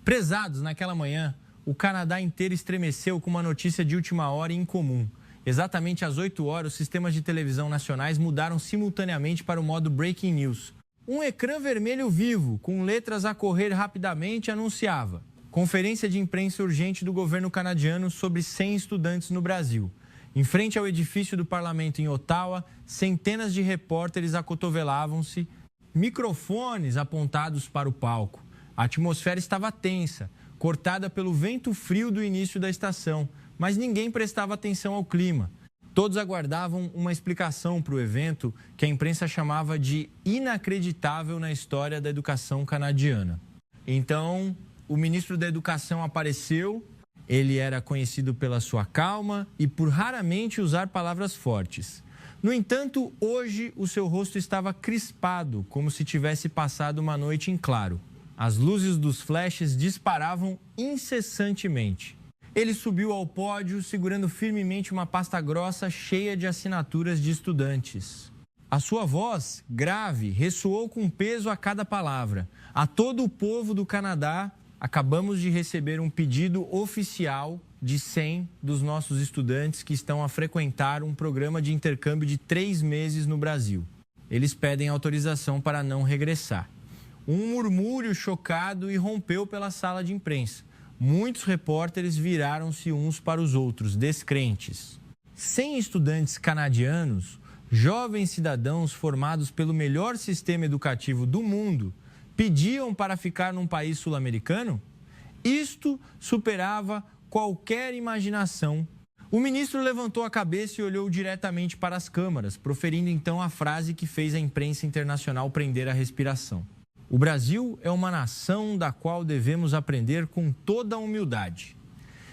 Prezados, naquela manhã, o Canadá inteiro estremeceu com uma notícia de última hora incomum. Exatamente às 8 horas, os sistemas de televisão nacionais mudaram simultaneamente para o modo Breaking News. Um ecrã vermelho vivo, com letras a correr rapidamente, anunciava: conferência de imprensa urgente do governo canadiano sobre 100 estudantes no Brasil. Em frente ao edifício do parlamento em Ottawa, centenas de repórteres acotovelavam-se, microfones apontados para o palco. A atmosfera estava tensa, cortada pelo vento frio do início da estação, mas ninguém prestava atenção ao clima. Todos aguardavam uma explicação para o evento que a imprensa chamava de inacreditável na história da educação canadiana. Então, o ministro da Educação apareceu. Ele era conhecido pela sua calma e por raramente usar palavras fortes. No entanto, hoje o seu rosto estava crispado, como se tivesse passado uma noite em claro. As luzes dos flashes disparavam incessantemente. Ele subiu ao pódio, segurando firmemente uma pasta grossa cheia de assinaturas de estudantes. A sua voz, grave, ressoou com peso a cada palavra. A todo o povo do Canadá, acabamos de receber um pedido oficial de 100 dos nossos estudantes que estão a frequentar um programa de intercâmbio de 3 meses no Brasil. Eles pedem autorização para não regressar. Um murmúrio chocado irrompeu pela sala de imprensa. Muitos repórteres viraram-se uns para os outros, descrentes. 100 estudantes canadianos, jovens cidadãos formados pelo melhor sistema educativo do mundo, pediam para ficar num país sul-americano? Isto superava qualquer imaginação. O ministro levantou a cabeça e olhou diretamente para as câmaras, proferindo então a frase que fez a imprensa internacional prender a respiração. O Brasil é uma nação da qual devemos aprender com toda a humildade.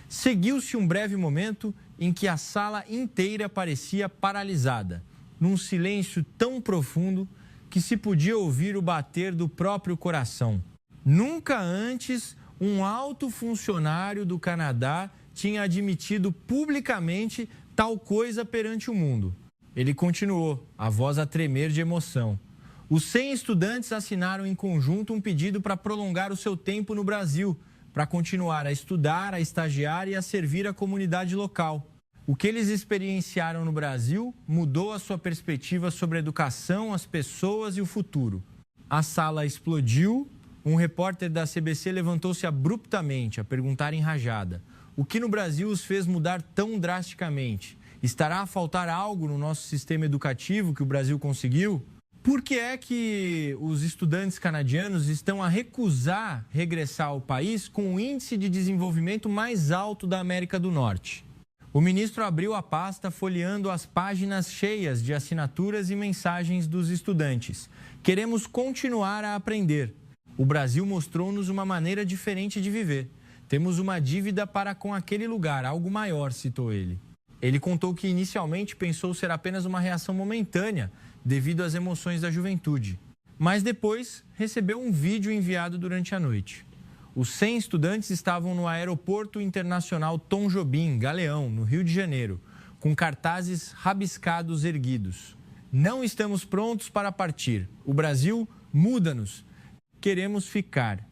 Seguiu-se um breve momento em que a sala inteira parecia paralisada, num silêncio tão profundo que se podia ouvir o bater do próprio coração. Nunca antes um alto funcionário do Canadá tinha admitido publicamente tal coisa perante o mundo. Ele continuou, a voz a tremer de emoção. Os 100 estudantes assinaram em conjunto um pedido para prolongar o seu tempo no Brasil, para continuar a estudar, a estagiar e a servir a comunidade local. O que eles experienciaram no Brasil mudou a sua perspectiva sobre a educação, as pessoas e o futuro. A sala explodiu. Um repórter da CBC levantou-se abruptamente a perguntar enrajada: o que no Brasil os fez mudar tão drasticamente? Estará a faltar algo no nosso sistema educativo que o Brasil conseguiu? Por que é que os estudantes canadianos estão a recusar regressar ao país com o índice de desenvolvimento mais alto da América do Norte? O ministro abriu a pasta folheando as páginas cheias de assinaturas e mensagens dos estudantes. Queremos continuar a aprender. O Brasil mostrou-nos uma maneira diferente de viver. Temos uma dívida para com aquele lugar, algo maior, citou ele. Ele contou que inicialmente pensou ser apenas uma reação momentânea devido às emoções da juventude. Mas depois recebeu um vídeo enviado durante a noite. Os 100 estudantes estavam no Aeroporto Internacional Tom Jobim, Galeão, no Rio de Janeiro, com cartazes rabiscados erguidos. Não estamos prontos para partir. O Brasil muda-nos. Queremos ficar.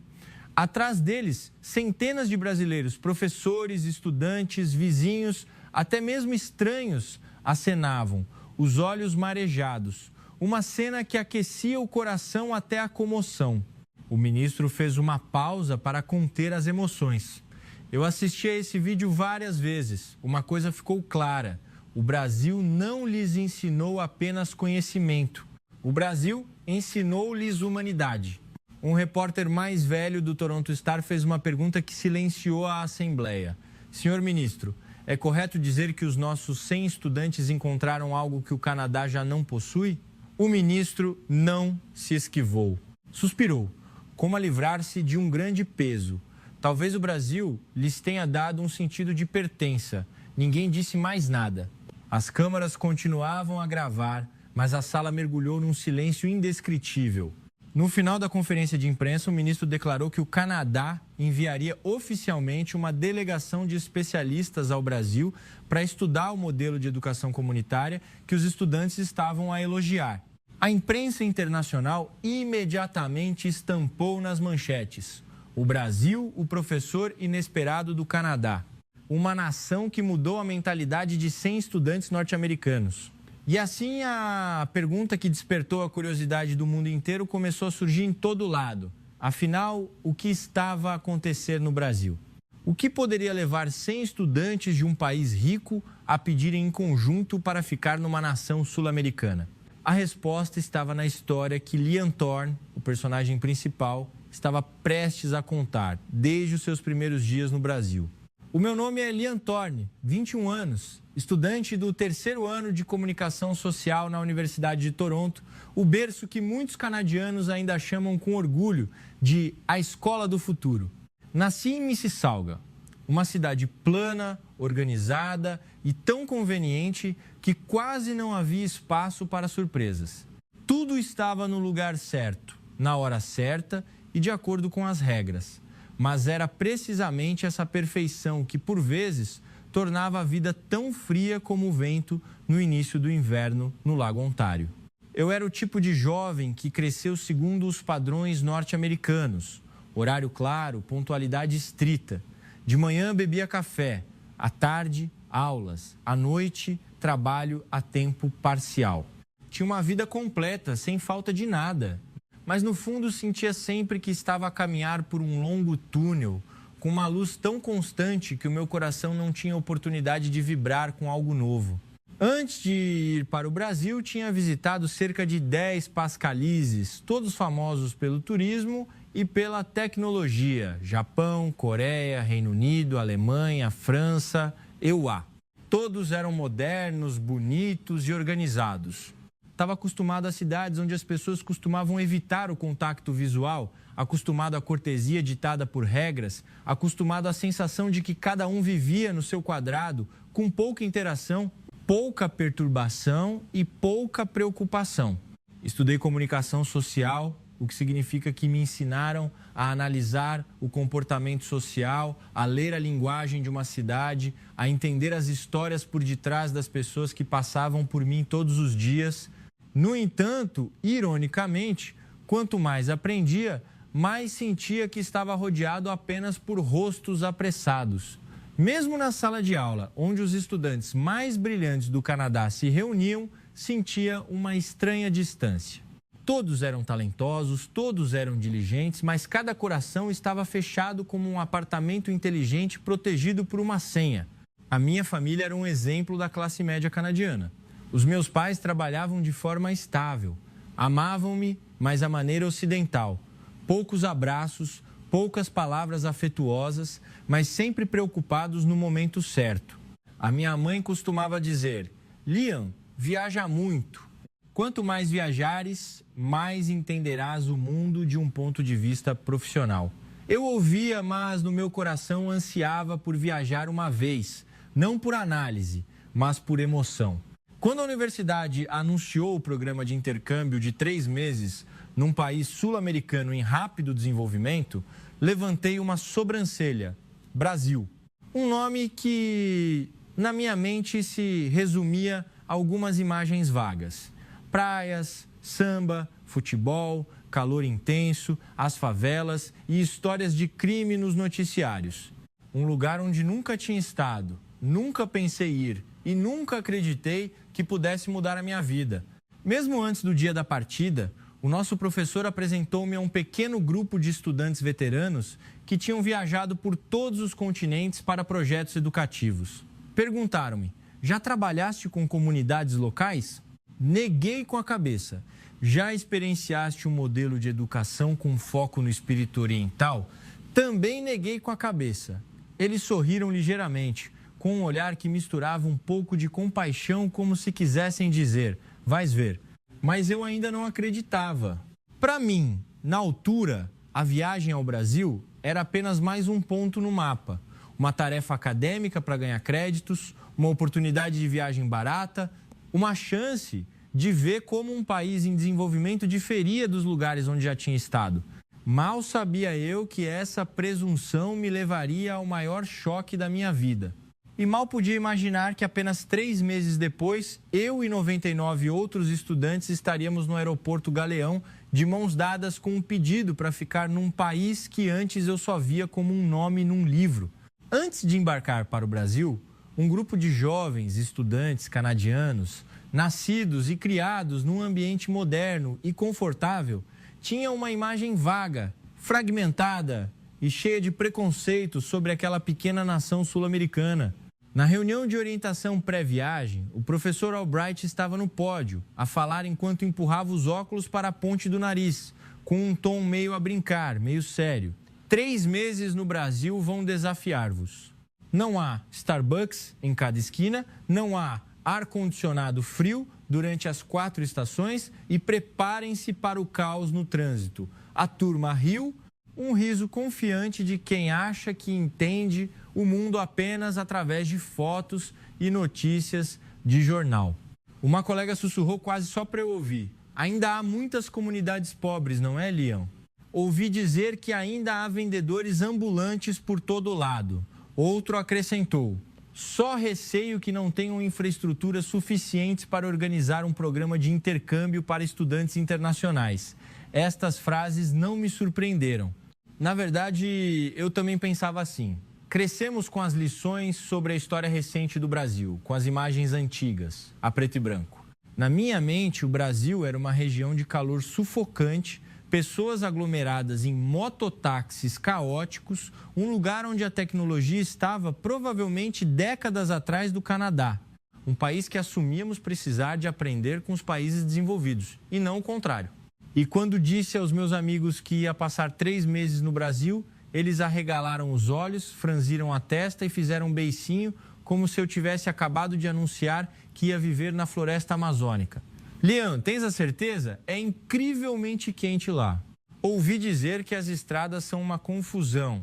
Atrás deles, centenas de brasileiros, professores, estudantes, vizinhos, até mesmo estranhos, acenavam, os olhos marejados. Uma cena que aquecia o coração até a comoção. O ministro fez uma pausa para conter as emoções. Eu assisti a esse vídeo várias vezes. Uma coisa ficou clara: o Brasil não lhes ensinou apenas conhecimento. O Brasil ensinou-lhes humanidade. Um repórter mais velho do Toronto Star fez uma pergunta que silenciou a Assembleia. Senhor ministro, é correto dizer que os nossos 100 estudantes encontraram algo que o Canadá já não possui? O ministro não se esquivou. Suspirou, como a livrar-se de um grande peso. Talvez o Brasil lhes tenha dado um sentido de pertença. Ninguém disse mais nada. As câmaras continuavam a gravar, mas a sala mergulhou num silêncio indescritível. No final da conferência de imprensa, o ministro declarou que o Canadá enviaria oficialmente uma delegação de especialistas ao Brasil para estudar o modelo de educação comunitária que os estudantes estavam a elogiar. A imprensa internacional imediatamente estampou nas manchetes: O Brasil, o professor inesperado do Canadá. Uma nação que mudou a mentalidade de 100 estudantes norte-americanos. E assim a pergunta que despertou a curiosidade do mundo inteiro começou a surgir em todo lado. Afinal, o que estava a acontecer no Brasil? O que poderia levar 100 estudantes de um país rico a pedirem em conjunto para ficar numa nação sul-americana? A resposta estava na história que Liam Thorne, o personagem principal, estava prestes a contar desde os seus primeiros dias no Brasil. O meu nome é Liam Thorne, 21 anos, estudante do 3º ano de Comunicação Social na Universidade de Toronto, o berço que muitos canadianos ainda chamam com orgulho de a Escola do Futuro. Nasci em Mississauga, uma cidade plana, organizada e tão conveniente que quase não havia espaço para surpresas. Tudo estava no lugar certo, na hora certa e de acordo com as regras. Mas era precisamente essa perfeição que, por vezes, tornava a vida tão fria como o vento no início do inverno no Lago Ontário. Eu era o tipo de jovem que cresceu segundo os padrões norte-americanos. Horário claro, pontualidade estrita. De manhã bebia café, à tarde, aulas, à noite, trabalho a tempo parcial. Tinha uma vida completa, sem falta de nada. Mas no fundo sentia sempre que estava a caminhar por um longo túnel, com uma luz tão constante que o meu coração não tinha oportunidade de vibrar com algo novo. Antes de ir para o Brasil, tinha visitado cerca de 10 pascalizes, todos famosos pelo turismo e pela tecnologia. Japão, Coreia, Reino Unido, Alemanha, França, EUA. Todos eram modernos, bonitos e organizados. Estava acostumado a cidades onde as pessoas costumavam evitar o contato visual, acostumado à cortesia ditada por regras, acostumado à sensação de que cada um vivia no seu quadrado, com pouca interação, pouca perturbação e pouca preocupação. Estudei comunicação social, o que significa que me ensinaram a analisar o comportamento social, a ler a linguagem de uma cidade, a entender as histórias por detrás das pessoas que passavam por mim todos os dias. No entanto, ironicamente, quanto mais aprendia, mais sentia que estava rodeado apenas por rostos apressados. Mesmo na sala de aula, onde os estudantes mais brilhantes do Canadá se reuniam, sentia uma estranha distância. Todos eram talentosos, todos eram diligentes, mas cada coração estava fechado como um apartamento inteligente protegido por uma senha. A minha família era um exemplo da classe média canadiana. Os meus pais trabalhavam de forma estável, amavam-me, mas à maneira ocidental. Poucos abraços, poucas palavras afetuosas, mas sempre preocupados no momento certo. A minha mãe costumava dizer: Liam, viaja muito. Quanto mais viajares, mais entenderás o mundo de um ponto de vista profissional. Eu ouvia, mas no meu coração ansiava por viajar uma vez, não por análise, mas por emoção. Quando a universidade anunciou o programa de intercâmbio de 3 meses num país sul-americano em rápido desenvolvimento, levantei uma sobrancelha: Brasil. Um nome que, na minha mente, se resumia a algumas imagens vagas. Praias, samba, futebol, calor intenso, as favelas e histórias de crime nos noticiários. Um lugar onde nunca tinha estado, nunca pensei ir e nunca acreditei que pudesse mudar a minha vida. Mesmo antes do dia da partida, o nosso professor apresentou-me a um pequeno grupo de estudantes veteranos que tinham viajado por todos os continentes para projetos educativos. Perguntaram-me: já trabalhaste com comunidades locais? Neguei com a cabeça. Já experienciaste um modelo de educação com foco no espírito oriental? Também neguei com a cabeça. Eles sorriram ligeiramente, com um olhar que misturava um pouco de compaixão, como se quisessem dizer: vais ver. Mas eu ainda não acreditava. Para mim, na altura, a viagem ao Brasil era apenas mais um ponto no mapa. Uma tarefa acadêmica para ganhar créditos, uma oportunidade de viagem barata, uma chance de ver como um país em desenvolvimento diferia dos lugares onde já tinha estado. Mal sabia eu que essa presunção me levaria ao maior choque da minha vida. E mal podia imaginar que apenas 3 meses depois, eu e 99 outros estudantes estaríamos no aeroporto Galeão, de mãos dadas com um pedido para ficar num país que antes eu só via como um nome num livro. Antes de embarcar para o Brasil, um grupo de jovens estudantes canadianos, nascidos e criados num ambiente moderno e confortável, tinha uma imagem vaga, fragmentada e cheia de preconceitos sobre aquela pequena nação sul-americana. Na reunião de orientação pré-viagem, o professor Albright estava no pódio, a falar enquanto empurrava os óculos para a ponte do nariz, com um tom meio a brincar, meio sério. 3 meses no Brasil vão desafiar-vos. Não há Starbucks em cada esquina, não há ar-condicionado frio durante as 4 estações e preparem-se para o caos no trânsito. A turma riu, um riso confiante de quem acha que entende o mundo apenas através de fotos e notícias de jornal. Uma colega sussurrou quase só para eu ouvir. Ainda há muitas comunidades pobres, não é, Leon? Ouvi dizer que ainda há vendedores ambulantes por todo lado. Outro acrescentou: só receio que não tenham infraestrutura suficiente para organizar um programa de intercâmbio para estudantes internacionais. Estas frases não me surpreenderam. Na verdade, eu também pensava assim. Crescemos com as lições sobre a história recente do Brasil, com as imagens antigas, a preto e branco. Na minha mente, o Brasil era uma região de calor sufocante, pessoas aglomeradas em mototáxis caóticos, um lugar onde a tecnologia estava provavelmente décadas atrás do Canadá. Um país que assumíamos precisar de aprender com os países desenvolvidos, e não o contrário. E quando disse aos meus amigos que ia passar 3 meses no Brasil, eles arregalaram os olhos, franziram a testa e fizeram um beicinho, como se eu tivesse acabado de anunciar que ia viver na floresta amazônica. Leon, tens a certeza? É incrivelmente quente lá. Ouvi dizer que as estradas são uma confusão.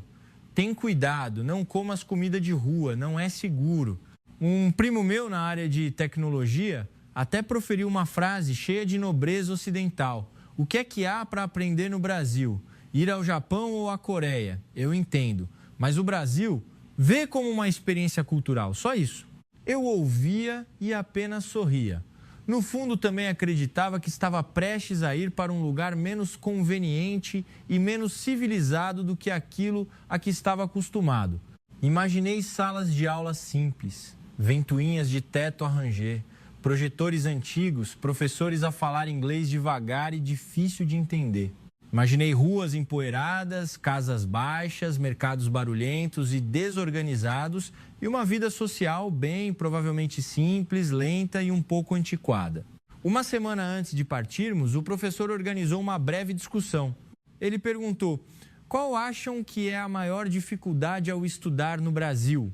Tem cuidado, não comas comida de rua, não é seguro. Um primo meu na área de tecnologia até proferiu uma frase cheia de nobreza ocidental. O que é que há para aprender no Brasil? Ir ao Japão ou à Coreia? Eu entendo. Mas o Brasil vê como uma experiência cultural, só isso. Eu ouvia e apenas sorria. No fundo, também acreditava que estava prestes a ir para um lugar menos conveniente e menos civilizado do que aquilo a que estava acostumado. Imaginei salas de aula simples, ventoinhas de teto a ranger, projetores antigos, professores a falar inglês devagar e difícil de entender. Imaginei ruas empoeiradas, casas baixas, mercados barulhentos e desorganizados e uma vida social bem, provavelmente simples, lenta e um pouco antiquada. Uma semana antes de partirmos, o professor organizou uma breve discussão. Ele perguntou: qual acham que é a maior dificuldade ao estudar no Brasil?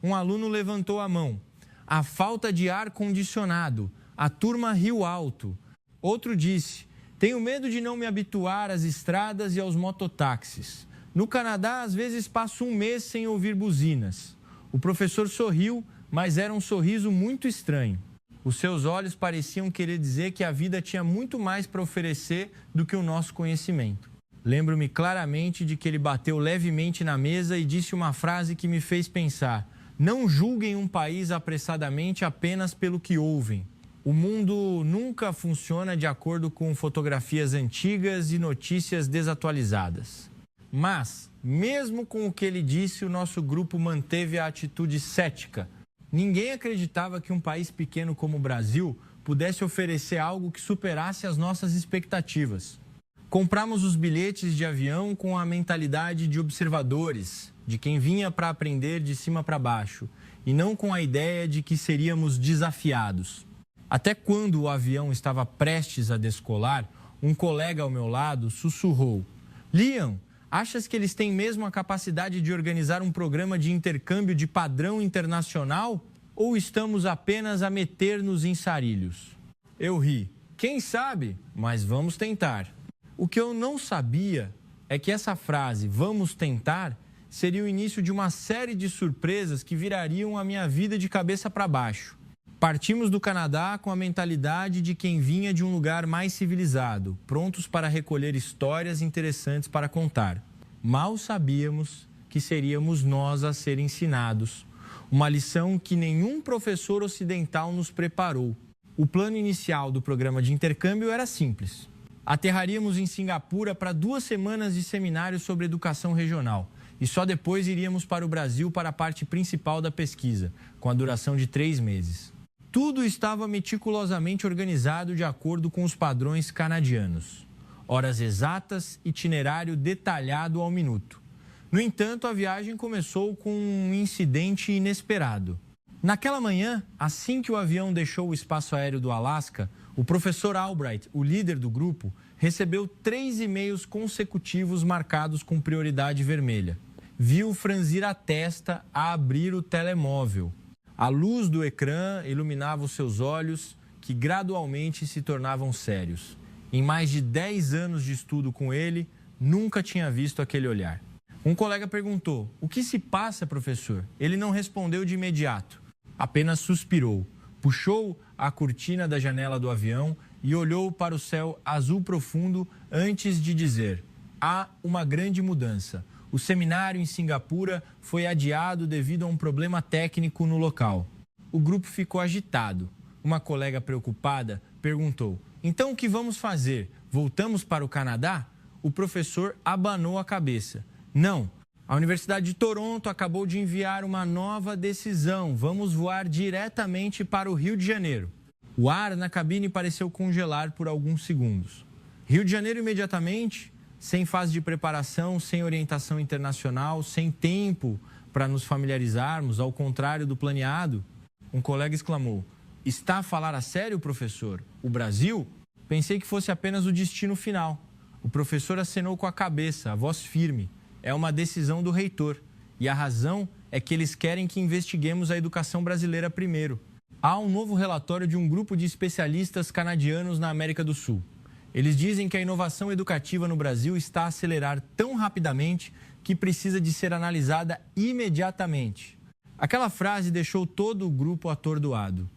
Um aluno levantou a mão. A falta de ar-condicionado. A turma riu alto. Outro disse: tenho medo de não me habituar às estradas e aos mototáxis. No Canadá, às vezes passo 1 mês sem ouvir buzinas. O professor sorriu, mas era um sorriso muito estranho. Os seus olhos pareciam querer dizer que a vida tinha muito mais para oferecer do que o nosso conhecimento. Lembro-me claramente de que ele bateu levemente na mesa e disse uma frase que me fez pensar: não julguem um país apressadamente apenas pelo que ouvem. O mundo nunca funciona de acordo com fotografias antigas e notícias desatualizadas. Mas, mesmo com o que ele disse, o nosso grupo manteve a atitude cética. Ninguém acreditava que um país pequeno como o Brasil pudesse oferecer algo que superasse as nossas expectativas. Compramos os bilhetes de avião com a mentalidade de observadores, de quem vinha para aprender de cima para baixo, e não com a ideia de que seríamos desafiados. Até quando o avião estava prestes a descolar, um colega ao meu lado sussurrou: Leon, achas que eles têm mesmo a capacidade de organizar um programa de intercâmbio de padrão internacional? Ou estamos apenas a meter-nos em sarilhos? Eu ri. Quem sabe? Mas vamos tentar. O que eu não sabia é que essa frase, vamos tentar, seria o início de uma série de surpresas que virariam a minha vida de cabeça para baixo. Partimos do Canadá com a mentalidade de quem vinha de um lugar mais civilizado, prontos para recolher histórias interessantes para contar. Mal sabíamos que seríamos nós a ser ensinados, uma lição que nenhum professor ocidental nos preparou. O plano inicial do programa de intercâmbio era simples: Aterraríamos em Singapura para 2 semanas de seminário sobre educação regional. E só depois iríamos para o Brasil para a parte principal da pesquisa, com a duração de 3 meses. Tudo estava meticulosamente organizado de acordo com os padrões canadianos. Horas exatas, itinerário detalhado ao minuto. No entanto, a viagem começou com um incidente inesperado. Naquela manhã, assim que o avião deixou o espaço aéreo do Alasca, o professor Albright, o líder do grupo, recebeu 3 e-mails consecutivos marcados com prioridade vermelha. Viu franzir a testa a abrir o telemóvel. A luz do ecrã iluminava os seus olhos, que gradualmente se tornavam sérios. Em mais de 10 anos de estudo com ele, nunca tinha visto aquele olhar. Um colega perguntou: "O que se passa, professor?" Ele não respondeu de imediato, apenas suspirou, puxou a cortina da janela do avião e olhou para o céu azul profundo antes de dizer: "Há uma grande mudança. O seminário em Singapura foi adiado devido a um problema técnico no local." O grupo ficou agitado. Uma colega preocupada perguntou: "Então o que vamos fazer? Voltamos para o Canadá?" O professor abanou a cabeça. "Não, a Universidade de Toronto acabou de enviar uma nova decisão. Vamos voar diretamente para o Rio de Janeiro." O ar na cabine pareceu congelar por alguns segundos. Rio de Janeiro imediatamente? Sem fase de preparação, sem orientação internacional, sem tempo para nos familiarizarmos, ao contrário do planeado? Um colega exclamou: "Está a falar a sério, professor? O Brasil?" Pensei que fosse apenas o destino final. O professor acenou com a cabeça, a voz firme. "É uma decisão do reitor. E a razão é que eles querem que investiguemos a educação brasileira primeiro. Há um novo relatório de um grupo de especialistas canadianos na América do Sul. Eles dizem que a inovação educativa no Brasil está a acelerar tão rapidamente que precisa de ser analisada imediatamente." Aquela frase deixou todo o grupo atordoado.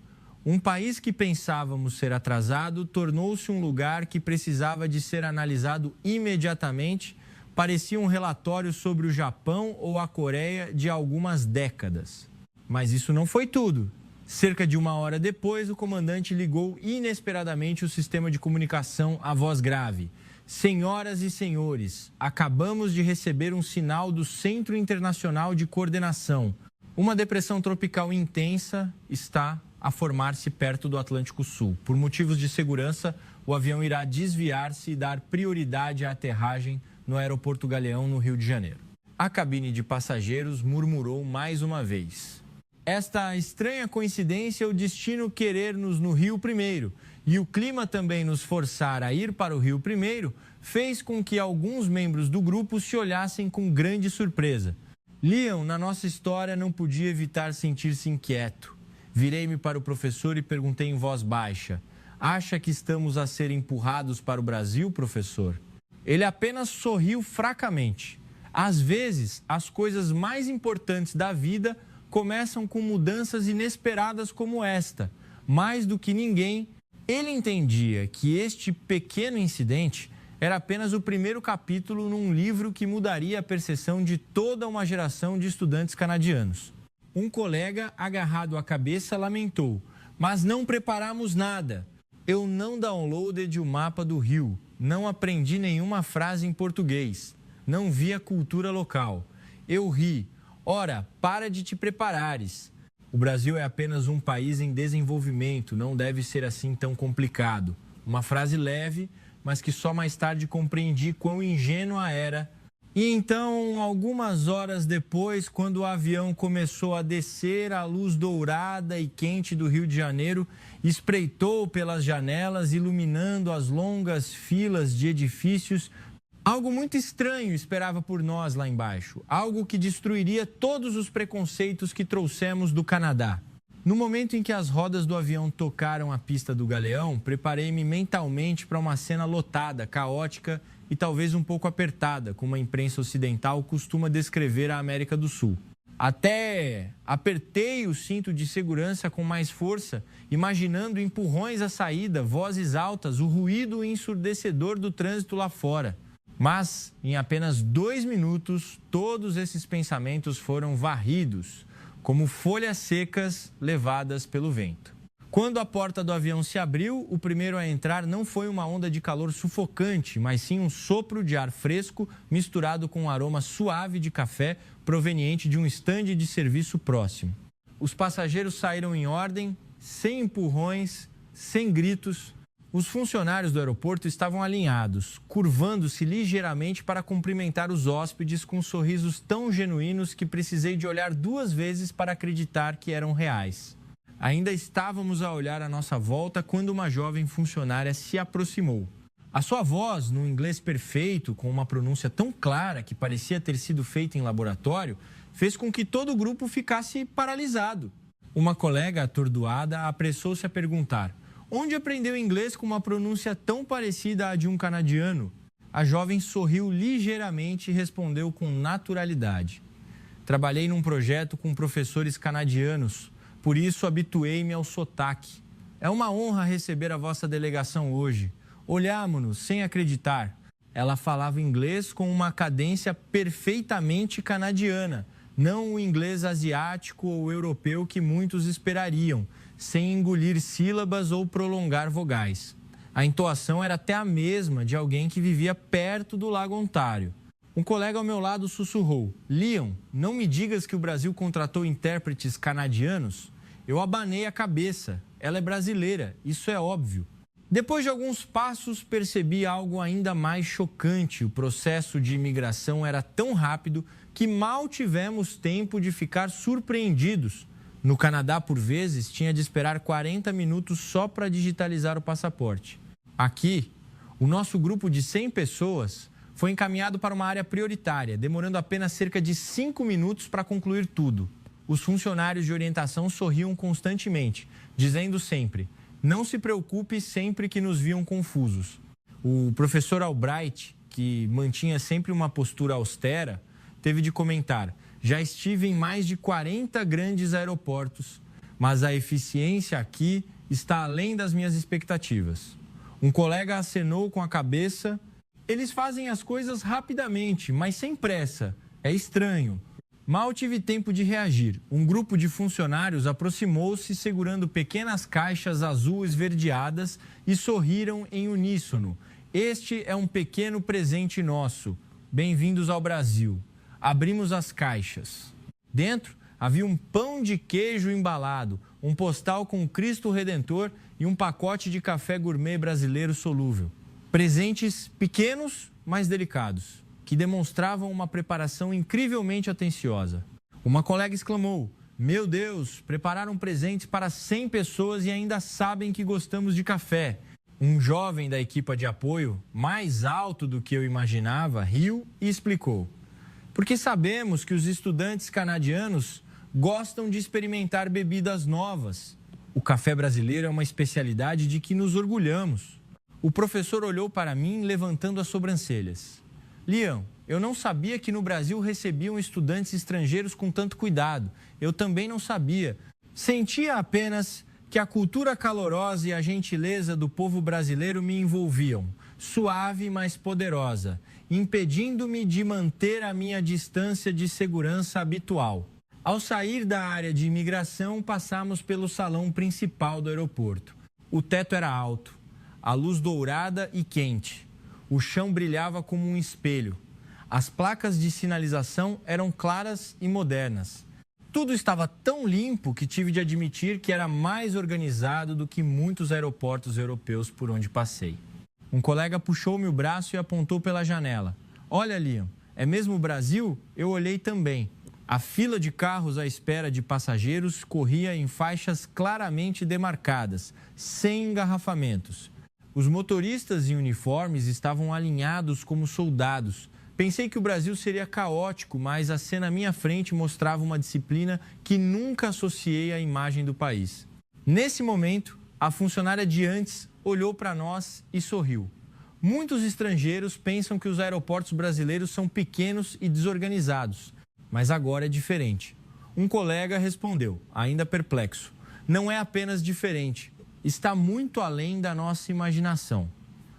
Um país que pensávamos ser atrasado tornou-se um lugar que precisava de ser analisado imediatamente. Parecia um relatório sobre o Japão ou a Coreia de algumas décadas. Mas isso não foi tudo. Cerca de 1 hora depois, o comandante ligou inesperadamente o sistema de comunicação à voz grave. "Senhoras e senhores, acabamos de receber um sinal do Centro Internacional de Coordenação. Uma depressão tropical intensa está a formar-se perto do Atlântico Sul. Por motivos de segurança, o avião irá desviar-se e dar prioridade à aterragem no aeroporto Galeão, no Rio de Janeiro." A cabine de passageiros murmurou mais uma vez. Esta estranha coincidência, o destino querer-nos no Rio primeiro e o clima também nos forçar a ir para o Rio primeiro, fez com que alguns membros do grupo se olhassem com grande surpresa. Leon, na nossa história, não podia evitar sentir-se inquieto. Virei-me para o professor e perguntei em voz baixa: "Acha que estamos a ser empurrados para o Brasil, professor?" Ele apenas sorriu fracamente. Às vezes, as coisas mais importantes da vida começam com mudanças inesperadas como esta. Mais do que ninguém, ele entendia que este pequeno incidente era apenas o primeiro capítulo num livro que mudaria a percepção de toda uma geração de estudantes canadianos. Um colega, agarrado à cabeça, lamentou: "Mas não preparamos nada. Eu não downloaded o mapa do Rio, não aprendi nenhuma frase em português, não vi a cultura local. Eu ri. Ora, para de te preparares. O Brasil é apenas um país em desenvolvimento, não deve ser assim tão complicado." Uma frase leve, mas que só mais tarde compreendi quão ingênua era. E então, algumas horas depois, quando o avião começou a descer, a luz dourada e quente do Rio de Janeiro espreitou pelas janelas, iluminando as longas filas de edifícios. Algo muito estranho esperava por nós lá embaixo, algo que destruiria todos os preconceitos que trouxemos do Canadá. No momento em que as rodas do avião tocaram a pista do Galeão, preparei-me mentalmente para uma cena lotada, caótica e talvez um pouco apertada, como a imprensa ocidental costuma descrever a América do Sul. Até apertei o cinto de segurança com mais força, imaginando empurrões à saída, vozes altas, o ruído ensurdecedor do trânsito lá fora. Mas, em apenas 2 minutos, todos esses pensamentos foram varridos, como folhas secas levadas pelo vento. Quando a porta do avião se abriu, o primeiro a entrar não foi uma onda de calor sufocante, mas sim um sopro de ar fresco misturado com um aroma suave de café proveniente de um estande de serviço próximo. Os passageiros saíram em ordem, sem empurrões, sem gritos. Os funcionários do aeroporto estavam alinhados, curvando-se ligeiramente para cumprimentar os hóspedes com sorrisos tão genuínos que precisei de olhar 2 vezes para acreditar que eram reais. Ainda estávamos a olhar à nossa volta quando uma jovem funcionária se aproximou. A sua voz, num inglês perfeito, com uma pronúncia tão clara que parecia ter sido feita em laboratório, fez com que todo o grupo ficasse paralisado. Uma colega atordoada apressou-se a perguntar: onde aprendeu inglês com uma pronúncia tão parecida à de um canadiano? A jovem sorriu ligeiramente e respondeu com naturalidade: trabalhei num projeto com professores canadianos. Por isso, habituei-me ao sotaque. É uma honra receber a vossa delegação hoje. Olhámo-nos sem acreditar. Ela falava inglês com uma cadência perfeitamente canadiana, não o inglês asiático ou europeu que muitos esperariam, sem engolir sílabas ou prolongar vogais. A entoação era até a mesma de alguém que vivia perto do Lago Ontário. Um colega ao meu lado sussurrou: Leon, não me digas que o Brasil contratou intérpretes canadianos? Eu abanei a cabeça. Ela é brasileira, isso é óbvio. Depois de alguns passos, percebi algo ainda mais chocante. O processo de imigração era tão rápido que mal tivemos tempo de ficar surpreendidos. No Canadá, por vezes, tinha de esperar 40 minutos só para digitalizar o passaporte. Aqui, o nosso grupo de 100 pessoas foi encaminhado para uma área prioritária, demorando apenas cerca de 5 minutos para concluir tudo. Os funcionários de orientação sorriam constantemente, dizendo sempre: não se preocupe sempre que nos viam confusos. O professor Albright, que mantinha sempre uma postura austera, teve de comentar: já estive em mais de 40 grandes aeroportos, mas a eficiência aqui está além das minhas expectativas. Um colega acenou com a cabeça. Eles fazem as coisas rapidamente, mas sem pressa. É estranho. Mal tive tempo de reagir. Um grupo de funcionários aproximou-se segurando pequenas caixas azul esverdeadas e sorriram em uníssono. Este é um pequeno presente nosso. Bem-vindos ao Brasil. Abrimos as caixas. Dentro havia um pão de queijo embalado, um postal com Cristo Redentor e um pacote de café gourmet brasileiro solúvel. Presentes pequenos, mas delicados, que demonstravam uma preparação incrivelmente atenciosa. Uma colega exclamou: meu Deus, prepararam presentes para 100 pessoas e ainda sabem que gostamos de café. Um jovem da equipa de apoio, mais alto do que eu imaginava, riu e explicou: porque sabemos que os estudantes canadianos gostam de experimentar bebidas novas. O café brasileiro é uma especialidade de que nos orgulhamos. O professor olhou para mim, levantando as sobrancelhas. Leon, eu não sabia que no Brasil recebiam estudantes estrangeiros com tanto cuidado. Eu também não sabia. Sentia apenas que a cultura calorosa e a gentileza do povo brasileiro me envolviam, suave, mas poderosa, impedindo-me de manter a minha distância de segurança habitual. Ao sair da área de imigração, passamos pelo salão principal do aeroporto. O teto era alto, a luz dourada e quente. O chão brilhava como um espelho. As placas de sinalização eram claras e modernas. Tudo estava tão limpo que tive de admitir que era mais organizado do que muitos aeroportos europeus por onde passei. Um colega puxou-me o braço e apontou pela janela. Olha, Leon, é mesmo o Brasil? Eu olhei também. A fila de carros à espera de passageiros corria em faixas claramente demarcadas, sem engarrafamentos. Os motoristas em uniformes estavam alinhados como soldados. Pensei que o Brasil seria caótico, mas a cena à minha frente mostrava uma disciplina que nunca associei à imagem do país. Nesse momento, a funcionária de antes olhou para nós e sorriu. Muitos estrangeiros pensam que os aeroportos brasileiros são pequenos e desorganizados, mas agora é diferente. Um colega respondeu, ainda perplexo: não é apenas diferente, está muito além da nossa imaginação.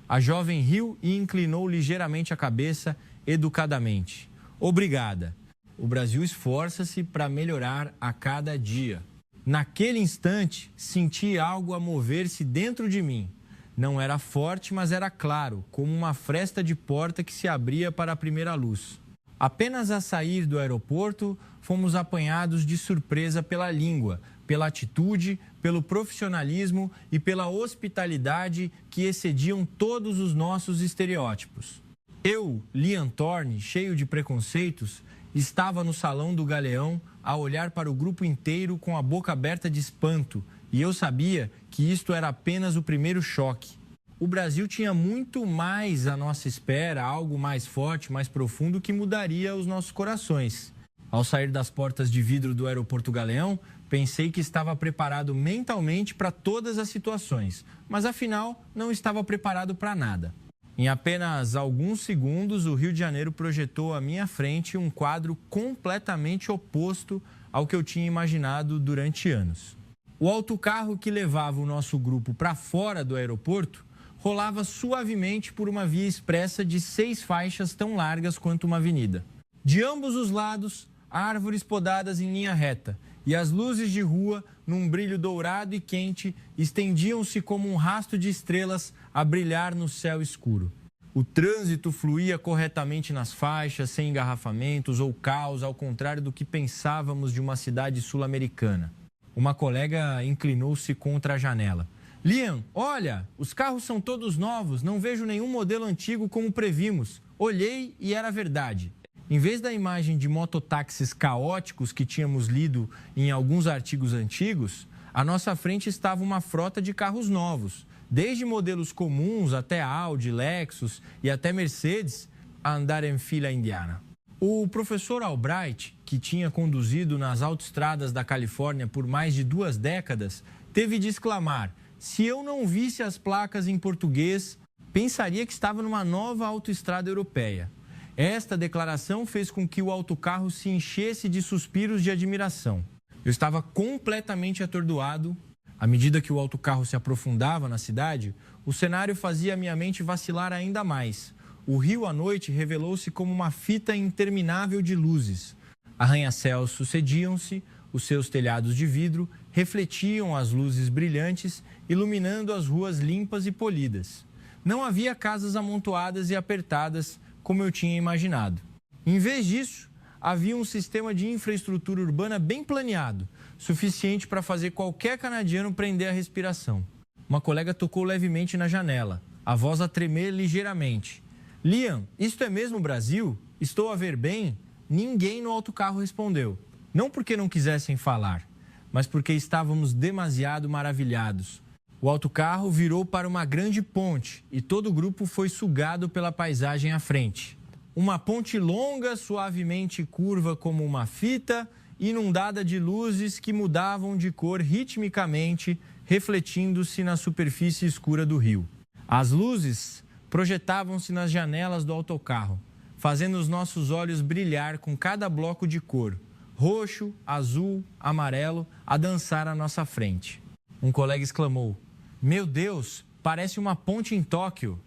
A jovem riu e inclinou ligeiramente a cabeça, educadamente. Obrigada. O Brasil esforça-se para melhorar a cada dia. Naquele instante, senti algo a mover-se dentro de mim. Não era forte, mas era claro, como uma fresta de porta que se abria para a primeira luz. Apenas a sair do aeroporto, fomos apanhados de surpresa pela língua, pela atitude, pelo profissionalismo e pela hospitalidade que excediam todos os nossos estereótipos. Eu, Liam Thorne, cheio de preconceitos, estava no salão do Galeão a olhar para o grupo inteiro com a boca aberta de espanto, e eu sabia que isto era apenas o primeiro choque. O Brasil tinha muito mais à nossa espera, algo mais forte, mais profundo, que mudaria os nossos corações. Ao sair das portas de vidro do aeroporto Galeão, pensei que estava preparado mentalmente para todas as situações, mas afinal não estava preparado para nada. Em apenas alguns segundos, o Rio de Janeiro projetou à minha frente um quadro completamente oposto ao que eu tinha imaginado durante anos. O autocarro que levava o nosso grupo para fora do aeroporto rolava suavemente por uma via expressa de 6 faixas tão largas quanto uma avenida. De ambos os lados, árvores podadas em linha reta e as luzes de rua, num brilho dourado e quente, estendiam-se como um rasto de estrelas a brilhar no céu escuro. O trânsito fluía corretamente nas faixas, sem engarrafamentos ou caos, ao contrário do que pensávamos de uma cidade sul-americana. Uma colega inclinou-se contra a janela. Liam, olha, os carros são todos novos, não vejo nenhum modelo antigo como previmos. Olhei e era verdade. Em vez da imagem de mototáxis caóticos que tínhamos lido em alguns artigos antigos, à nossa frente estava uma frota de carros novos, desde modelos comuns até Audi, Lexus e até Mercedes, a andar em fila indiana. O professor Albright, que tinha conduzido nas autoestradas da Califórnia por mais de 2 décadas, teve de exclamar: se eu não visse as placas em português, pensaria que estava numa nova autoestrada europeia. Esta declaração fez com que o autocarro se enchesse de suspiros de admiração. Eu estava completamente atordoado. À medida que o autocarro se aprofundava na cidade, o cenário fazia minha mente vacilar ainda mais. O rio à noite revelou-se como uma fita interminável de luzes. Arranha-céus sucediam-se, os seus telhados de vidro refletiam as luzes brilhantes, iluminando as ruas limpas e polidas. Não havia casas amontoadas e apertadas, como eu tinha imaginado. Em vez disso, havia um sistema de infraestrutura urbana bem planeado, suficiente para fazer qualquer canadiano prender a respiração. Uma colega tocou levemente na janela, a voz a tremer ligeiramente. Liam, isto é mesmo Brasil? Estou a ver bem? Ninguém no autocarro respondeu. Não porque não quisessem falar, mas porque estávamos demasiado maravilhados. O autocarro virou para uma grande ponte e todo o grupo foi sugado pela paisagem à frente. Uma ponte longa, suavemente curva como uma fita, inundada de luzes que mudavam de cor ritmicamente, refletindo-se na superfície escura do rio. As luzes projetavam-se nas janelas do autocarro, fazendo os nossos olhos brilhar com cada bloco de cor, roxo, azul, amarelo, a dançar à nossa frente. Um colega exclamou: meu Deus, parece uma ponte em Tóquio.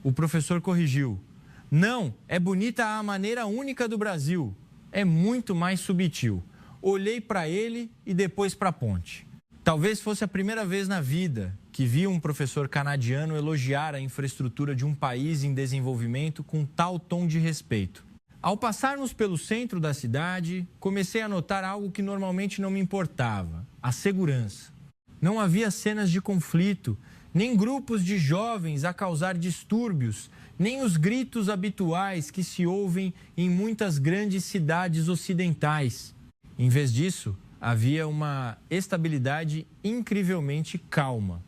O professor corrigiu: não, é bonita à maneira única do Brasil. É muito mais sutil. Olhei para ele e depois para a ponte. Talvez fosse a primeira vez na vida que vi um professor canadiano elogiar a infraestrutura de um país em desenvolvimento com tal tom de respeito. Ao passarmos pelo centro da cidade, comecei a notar algo que normalmente não me importava: a segurança. Não havia cenas de conflito, nem grupos de jovens a causar distúrbios, nem os gritos habituais que se ouvem em muitas grandes cidades ocidentais. Em vez disso, havia uma estabilidade incrivelmente calma.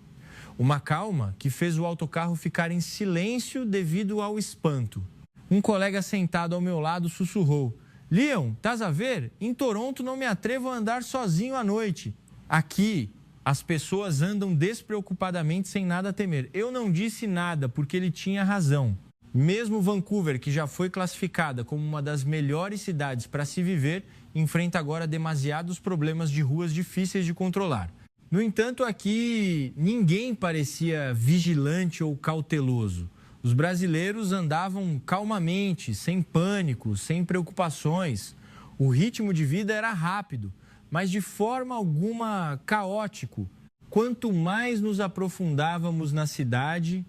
Uma calma que fez o autocarro ficar em silêncio devido ao espanto. Um colega sentado ao meu lado sussurrou: Liam, estás a ver? Em Toronto não me atrevo a andar sozinho à noite. Aqui, as pessoas andam despreocupadamente sem nada a temer. Eu não disse nada porque ele tinha razão. Mesmo Vancouver, que já foi classificada como uma das melhores cidades para se viver, enfrenta agora demasiados problemas de ruas difíceis de controlar. No entanto, aqui ninguém parecia vigilante ou cauteloso. Os brasileiros andavam calmamente, sem pânico, sem preocupações. O ritmo de vida era rápido. mas de forma alguma caótico. Quanto mais nos aprofundávamos na cidade,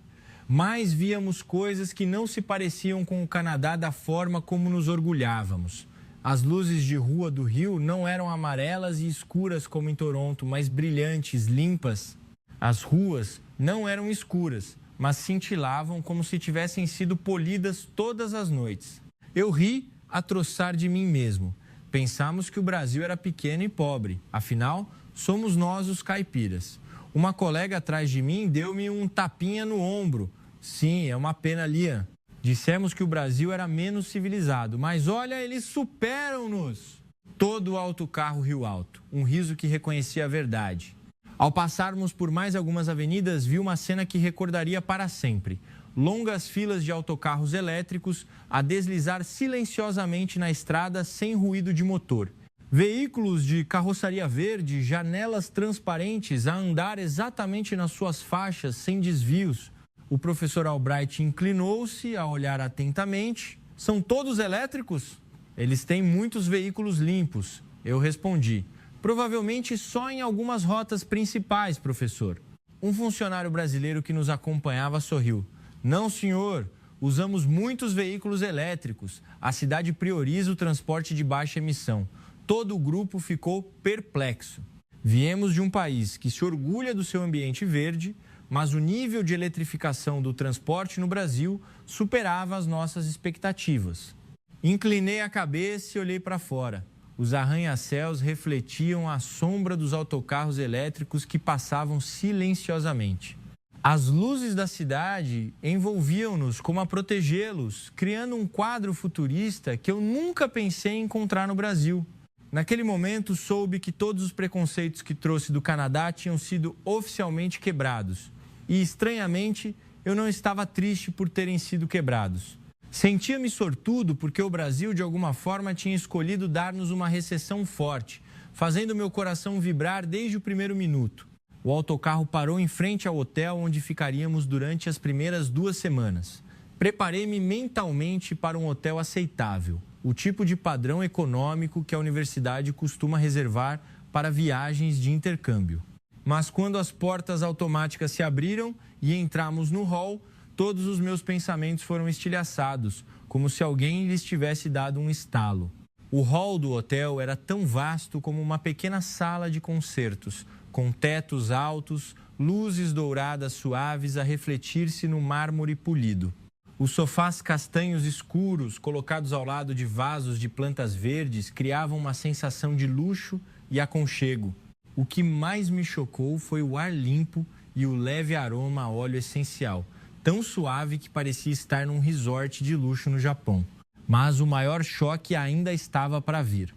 mais víamos coisas que não se pareciam com o Canadá da forma como nos orgulhávamos. As luzes de rua do Rio não eram amarelas e escuras como em Toronto, mas brilhantes, limpas. As ruas não eram escuras, mas cintilavam como se tivessem sido polidas todas as noites. Eu ri a troçar de mim mesmo. Pensamos que o Brasil era pequeno e pobre, afinal, somos nós os caipiras. Uma colega atrás de mim deu-me um tapinha no ombro. Sim, é uma pena, Liam. Dissemos que o Brasil era menos civilizado, mas olha, eles superam-nos. Todo o autocarro Rio Alto, um riso que reconhecia a verdade. Ao passarmos por mais algumas avenidas, vi uma cena que recordaria para sempre. Longas filas de autocarros elétricos a deslizar silenciosamente na estrada sem ruído de motor. Veículos de carroçaria verde, janelas transparentes a andar exatamente nas suas faixas, sem desvios. O professor Albright inclinou-se a olhar atentamente. São todos elétricos? Eles têm muitos veículos limpos. Eu respondi. Provavelmente só em algumas rotas principais, professor. Um funcionário brasileiro que nos acompanhava sorriu. Não, senhor. Usamos muitos veículos elétricos. A cidade prioriza o transporte de baixa emissão. Todo o grupo ficou perplexo. Viemos de um país que se orgulha do seu ambiente verde, mas o nível de eletrificação do transporte no Brasil superava as nossas expectativas. Inclinei a cabeça e olhei para fora. Os arranha-céus refletiam a sombra dos autocarros elétricos que passavam silenciosamente. As luzes da cidade envolviam-nos como a protegê-los, criando um quadro futurista que eu nunca pensei em encontrar no Brasil. Naquele momento, soube que todos os preconceitos que trouxe do Canadá tinham sido oficialmente quebrados. E, estranhamente, eu não estava triste por terem sido quebrados. Sentia-me sortudo porque o Brasil, de alguma forma, tinha escolhido dar-nos uma recepção forte, fazendo meu coração vibrar desde o primeiro minuto. O autocarro parou em frente ao hotel onde ficaríamos durante as primeiras 2 semanas. Preparei-me mentalmente para um hotel aceitável, o tipo de padrão econômico que a universidade costuma reservar para viagens de intercâmbio. Mas quando as portas automáticas se abriram e entramos no hall, todos os meus pensamentos foram estilhaçados, como se alguém lhes tivesse dado um estalo. O hall do hotel era tão vasto como uma pequena sala de concertos, com tetos altos, luzes douradas suaves a refletir-se no mármore polido. Os sofás castanhos escuros, colocados ao lado de vasos de plantas verdes, criavam uma sensação de luxo e aconchego. O que mais me chocou foi o ar limpo e o leve aroma a óleo essencial, tão suave que parecia estar num resort de luxo no Japão. Mas o maior choque ainda estava para vir.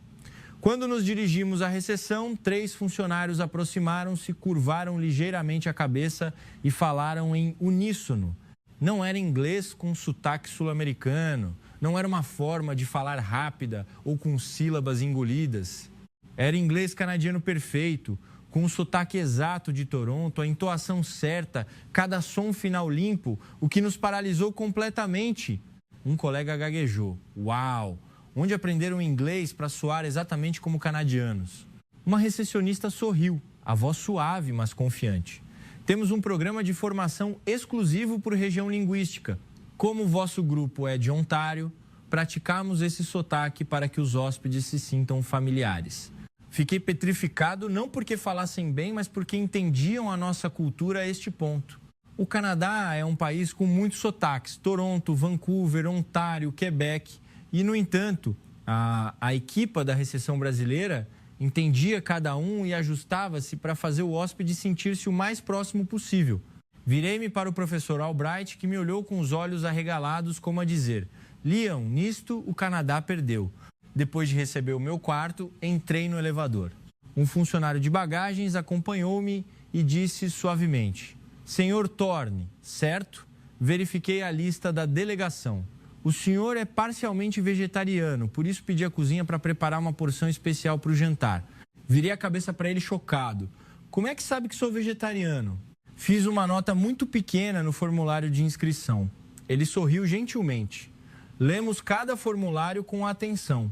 Quando nos dirigimos à recepção, 3 funcionários aproximaram-se, curvaram ligeiramente a cabeça e falaram em uníssono. Não era inglês com sotaque sul-americano, não era uma forma de falar rápida ou com sílabas engolidas. Era inglês canadiano perfeito, com o sotaque exato de Toronto, a entoação certa, cada som final limpo, o que nos paralisou completamente. Um colega gaguejou. Uau! Onde aprenderam inglês para soar exatamente como canadianos? Uma recepcionista sorriu, a voz suave, mas confiante. Temos um programa de formação exclusivo por região linguística. Como o vosso grupo é de Ontário, praticamos esse sotaque para que os hóspedes se sintam familiares. Fiquei petrificado não porque falassem bem, mas porque entendiam a nossa cultura a este ponto. O Canadá é um país com muitos sotaques, Toronto, Vancouver, Ontário, Quebec. E, no entanto, a equipa da recepção brasileira entendia cada um e ajustava-se para fazer o hóspede sentir-se o mais próximo possível. Virei-me para o professor Albright, que me olhou com os olhos arregalados, como a dizer: Liam, nisto o Canadá perdeu. Depois de receber o meu quarto, entrei no elevador. Um funcionário de bagagens acompanhou-me e disse suavemente: Senhor Thorne, certo? Verifiquei a lista da delegação. O senhor é parcialmente vegetariano, por isso pedi à cozinha para preparar uma porção especial para o jantar. Virei a cabeça para ele chocado. Como é que sabe que sou vegetariano? Fiz uma nota muito pequena no formulário de inscrição. Ele sorriu gentilmente. Lemos cada formulário com atenção.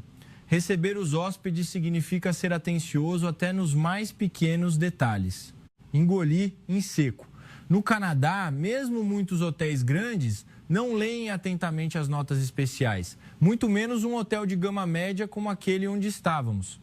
Receber os hóspedes significa ser atencioso até nos mais pequenos detalhes. Engoli em seco. No Canadá, mesmo muitos hotéis grandes não leem atentamente as notas especiais, muito menos um hotel de gama média como aquele onde estávamos.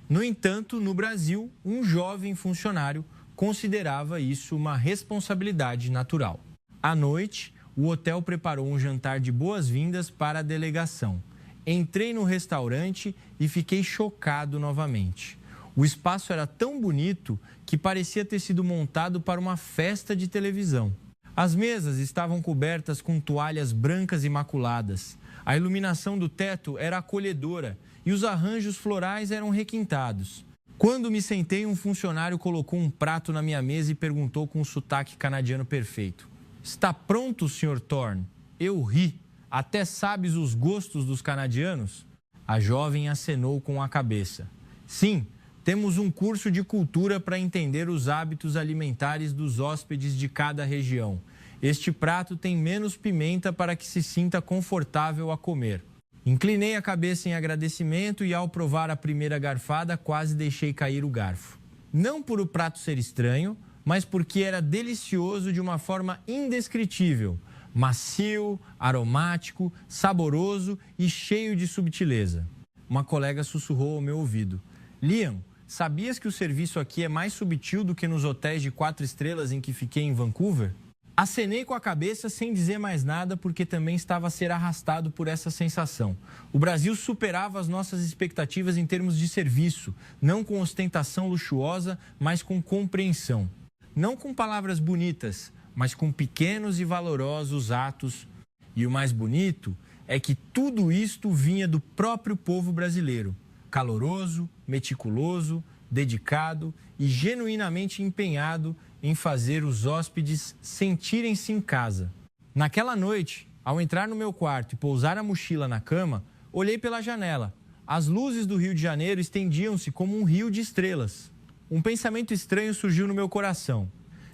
No entanto, no Brasil, um jovem funcionário considerava isso uma responsabilidade natural. À noite, o hotel preparou um jantar de boas-vindas para a delegação. Entrei no restaurante e fiquei chocado novamente. O espaço era tão bonito que parecia ter sido montado para uma festa de televisão. As mesas estavam cobertas com toalhas brancas imaculadas. A iluminação do teto era acolhedora e os arranjos florais eram requintados. Quando me sentei, um funcionário colocou um prato na minha mesa e perguntou com um sotaque canadiano perfeito: "Está pronto, Sr. Thorne?" Eu ri. "Até sabes os gostos dos canadianos?" A jovem acenou com a cabeça. "Sim, temos um curso de cultura para entender os hábitos alimentares dos hóspedes de cada região. Este prato tem menos pimenta para que se sinta confortável a comer." Inclinei a cabeça em agradecimento e, ao provar a primeira garfada, quase deixei cair o garfo. Não por o prato ser estranho, mas porque era delicioso de uma forma indescritível. Macio, aromático, saboroso e cheio de subtileza. Uma colega sussurrou ao meu ouvido: "Liam, sabias que o serviço aqui é mais subtil do que nos hotéis de 4 estrelas em que fiquei em Vancouver?" Acenei com a cabeça sem dizer mais nada, porque também estava a ser arrastado por essa sensação. O Brasil superava as nossas expectativas em termos de serviço, não com ostentação luxuosa, mas com compreensão. Não com palavras bonitas, mas com pequenos e valorosos atos. E o mais bonito é que tudo isto vinha do próprio povo brasileiro, caloroso, meticuloso, dedicado e genuinamente empenhado em fazer os hóspedes sentirem-se em casa. Naquela noite, ao entrar no meu quarto e pousar a mochila na cama, olhei pela janela. As luzes do Rio de Janeiro estendiam-se como um rio de estrelas. Um pensamento estranho surgiu no meu coração.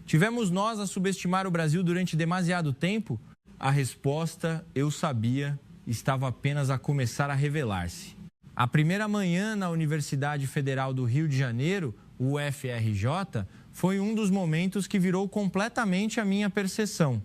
Tivemos nós a subestimar o Brasil durante demasiado tempo? A resposta, eu sabia, estava apenas a começar a revelar-se. A primeira manhã na Universidade Federal do Rio de Janeiro, UFRJ, foi um dos momentos que virou completamente a minha percepção.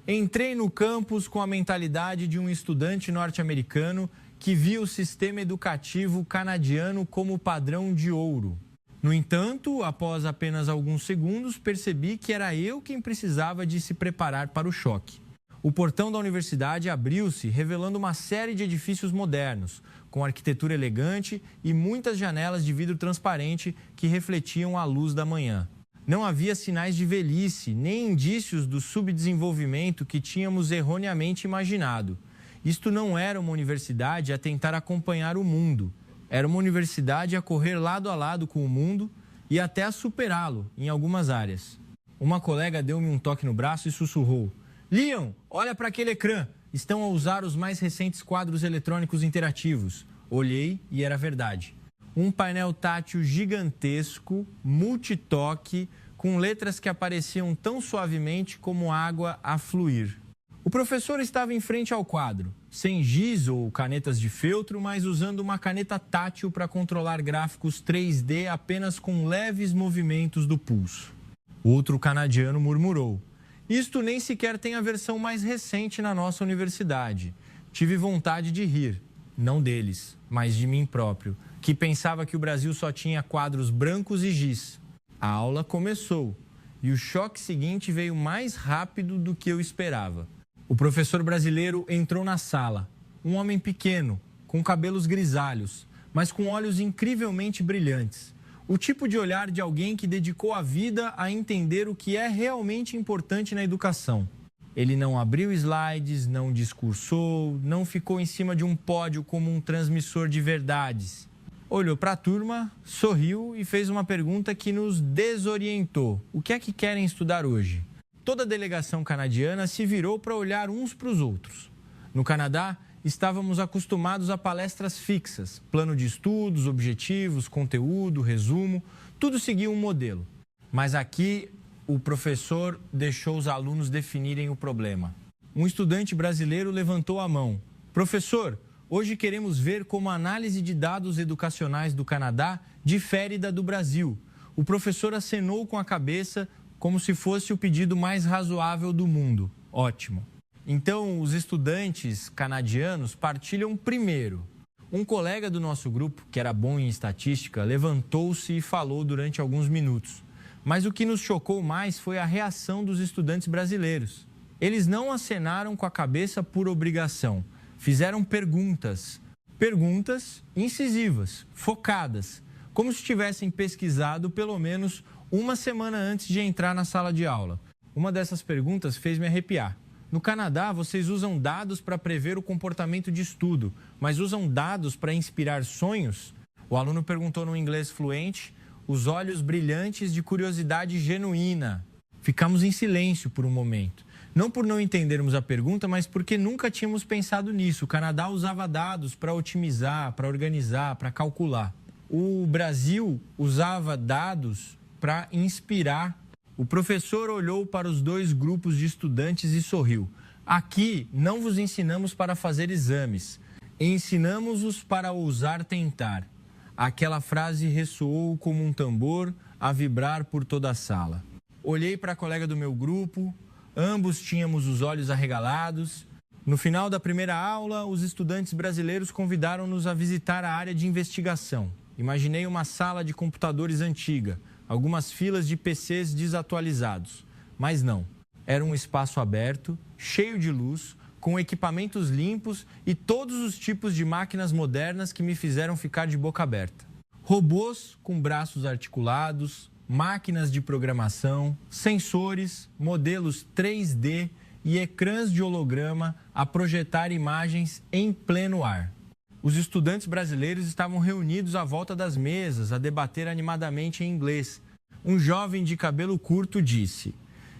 Entrei no campus com a mentalidade de um estudante norte-americano que via o sistema educativo canadiano como padrão de ouro. No entanto, após apenas alguns segundos, percebi que era eu quem precisava de se preparar para o choque. O portão da universidade abriu-se, revelando uma série de edifícios modernos, com arquitetura elegante e muitas janelas de vidro transparente que refletiam a luz da manhã. Não havia sinais de velhice, nem indícios do subdesenvolvimento que tínhamos erroneamente imaginado. Isto não era uma universidade a tentar acompanhar o mundo. Era uma universidade a correr lado a lado com o mundo e até a superá-lo em algumas áreas. Uma colega deu-me um toque no braço e sussurrou: "Liam, olha para aquele ecrã. Estão a usar os mais recentes quadros eletrônicos interativos." Olhei e era verdade. Um painel tátil gigantesco, multitoque, com letras que apareciam tão suavemente como água a fluir. O professor estava em frente ao quadro, sem giz ou canetas de feltro, mas usando uma caneta tátil para controlar gráficos 3D apenas com leves movimentos do pulso. Outro canadiano murmurou: "Isto nem sequer tem a versão mais recente na nossa universidade." Tive vontade de rir, não deles, mas de mim próprio, que pensava que o Brasil só tinha quadros brancos e giz. A aula começou e o choque seguinte veio mais rápido do que eu esperava. O professor brasileiro entrou na sala, um homem pequeno, com cabelos grisalhos, mas com olhos incrivelmente brilhantes. O tipo de olhar de alguém que dedicou a vida a entender o que é realmente importante na educação. Ele não abriu slides, não discursou, não ficou em cima de um pódio como um transmissor de verdades. Olhou para a turma, sorriu e fez uma pergunta que nos desorientou. O que é que querem estudar hoje? Toda a delegação canadiana se virou para olhar uns para os outros. No Canadá, estávamos acostumados a palestras fixas, plano de estudos, objetivos, conteúdo, resumo, tudo seguia um modelo. Mas aqui, o professor deixou os alunos definirem o problema. Um estudante brasileiro levantou a mão. "Professor, Hoje queremos ver como a análise de dados educacionais do Canadá difere da do Brasil. O professor acenou com a cabeça como se fosse o pedido mais razoável do mundo. Ótimo. Então, os estudantes canadianos partilham primeiro. Um colega do nosso grupo, que era bom em estatística, levantou-se e falou durante alguns minutos. Mas o que nos chocou mais foi a reação dos estudantes brasileiros. Eles não acenaram com a cabeça por obrigação. Fizeram perguntas. Perguntas incisivas, focadas, como se tivessem pesquisado pelo menos uma semana antes de entrar na sala de aula. Uma dessas perguntas fez me arrepiar. No Canadá, vocês usam dados para prever o comportamento de estudo, mas usam dados para inspirar sonhos? O aluno perguntou no inglês fluente, os olhos brilhantes de curiosidade genuína. Ficamos em silêncio por um momento. Não por não entendermos a pergunta, mas porque nunca tínhamos pensado nisso. O Canadá usava dados para otimizar, para organizar, para calcular. O Brasil usava dados para inspirar. O professor olhou para os dois grupos de estudantes e sorriu. Aqui não vos ensinamos para fazer exames, ensinamos-os para ousar tentar. Aquela frase ressoou como um tambor a vibrar por toda a sala. Olhei para a colega do meu grupo, ambos tínhamos os olhos arregalados. No final da primeira aula, os estudantes brasileiros convidaram-nos a visitar a área de investigação. Imaginei uma sala de computadores antiga, algumas filas de PCs desatualizados. Mas não, era um espaço aberto, cheio de luz, com equipamentos limpos e todos os tipos de máquinas modernas que me fizeram ficar de boca aberta. Robôs com braços articulados, máquinas de programação, sensores, modelos 3D e ecrãs de holograma a projetar imagens em pleno ar. Os estudantes brasileiros estavam reunidos à volta das mesas, a debater animadamente em inglês. Um jovem de cabelo curto disse: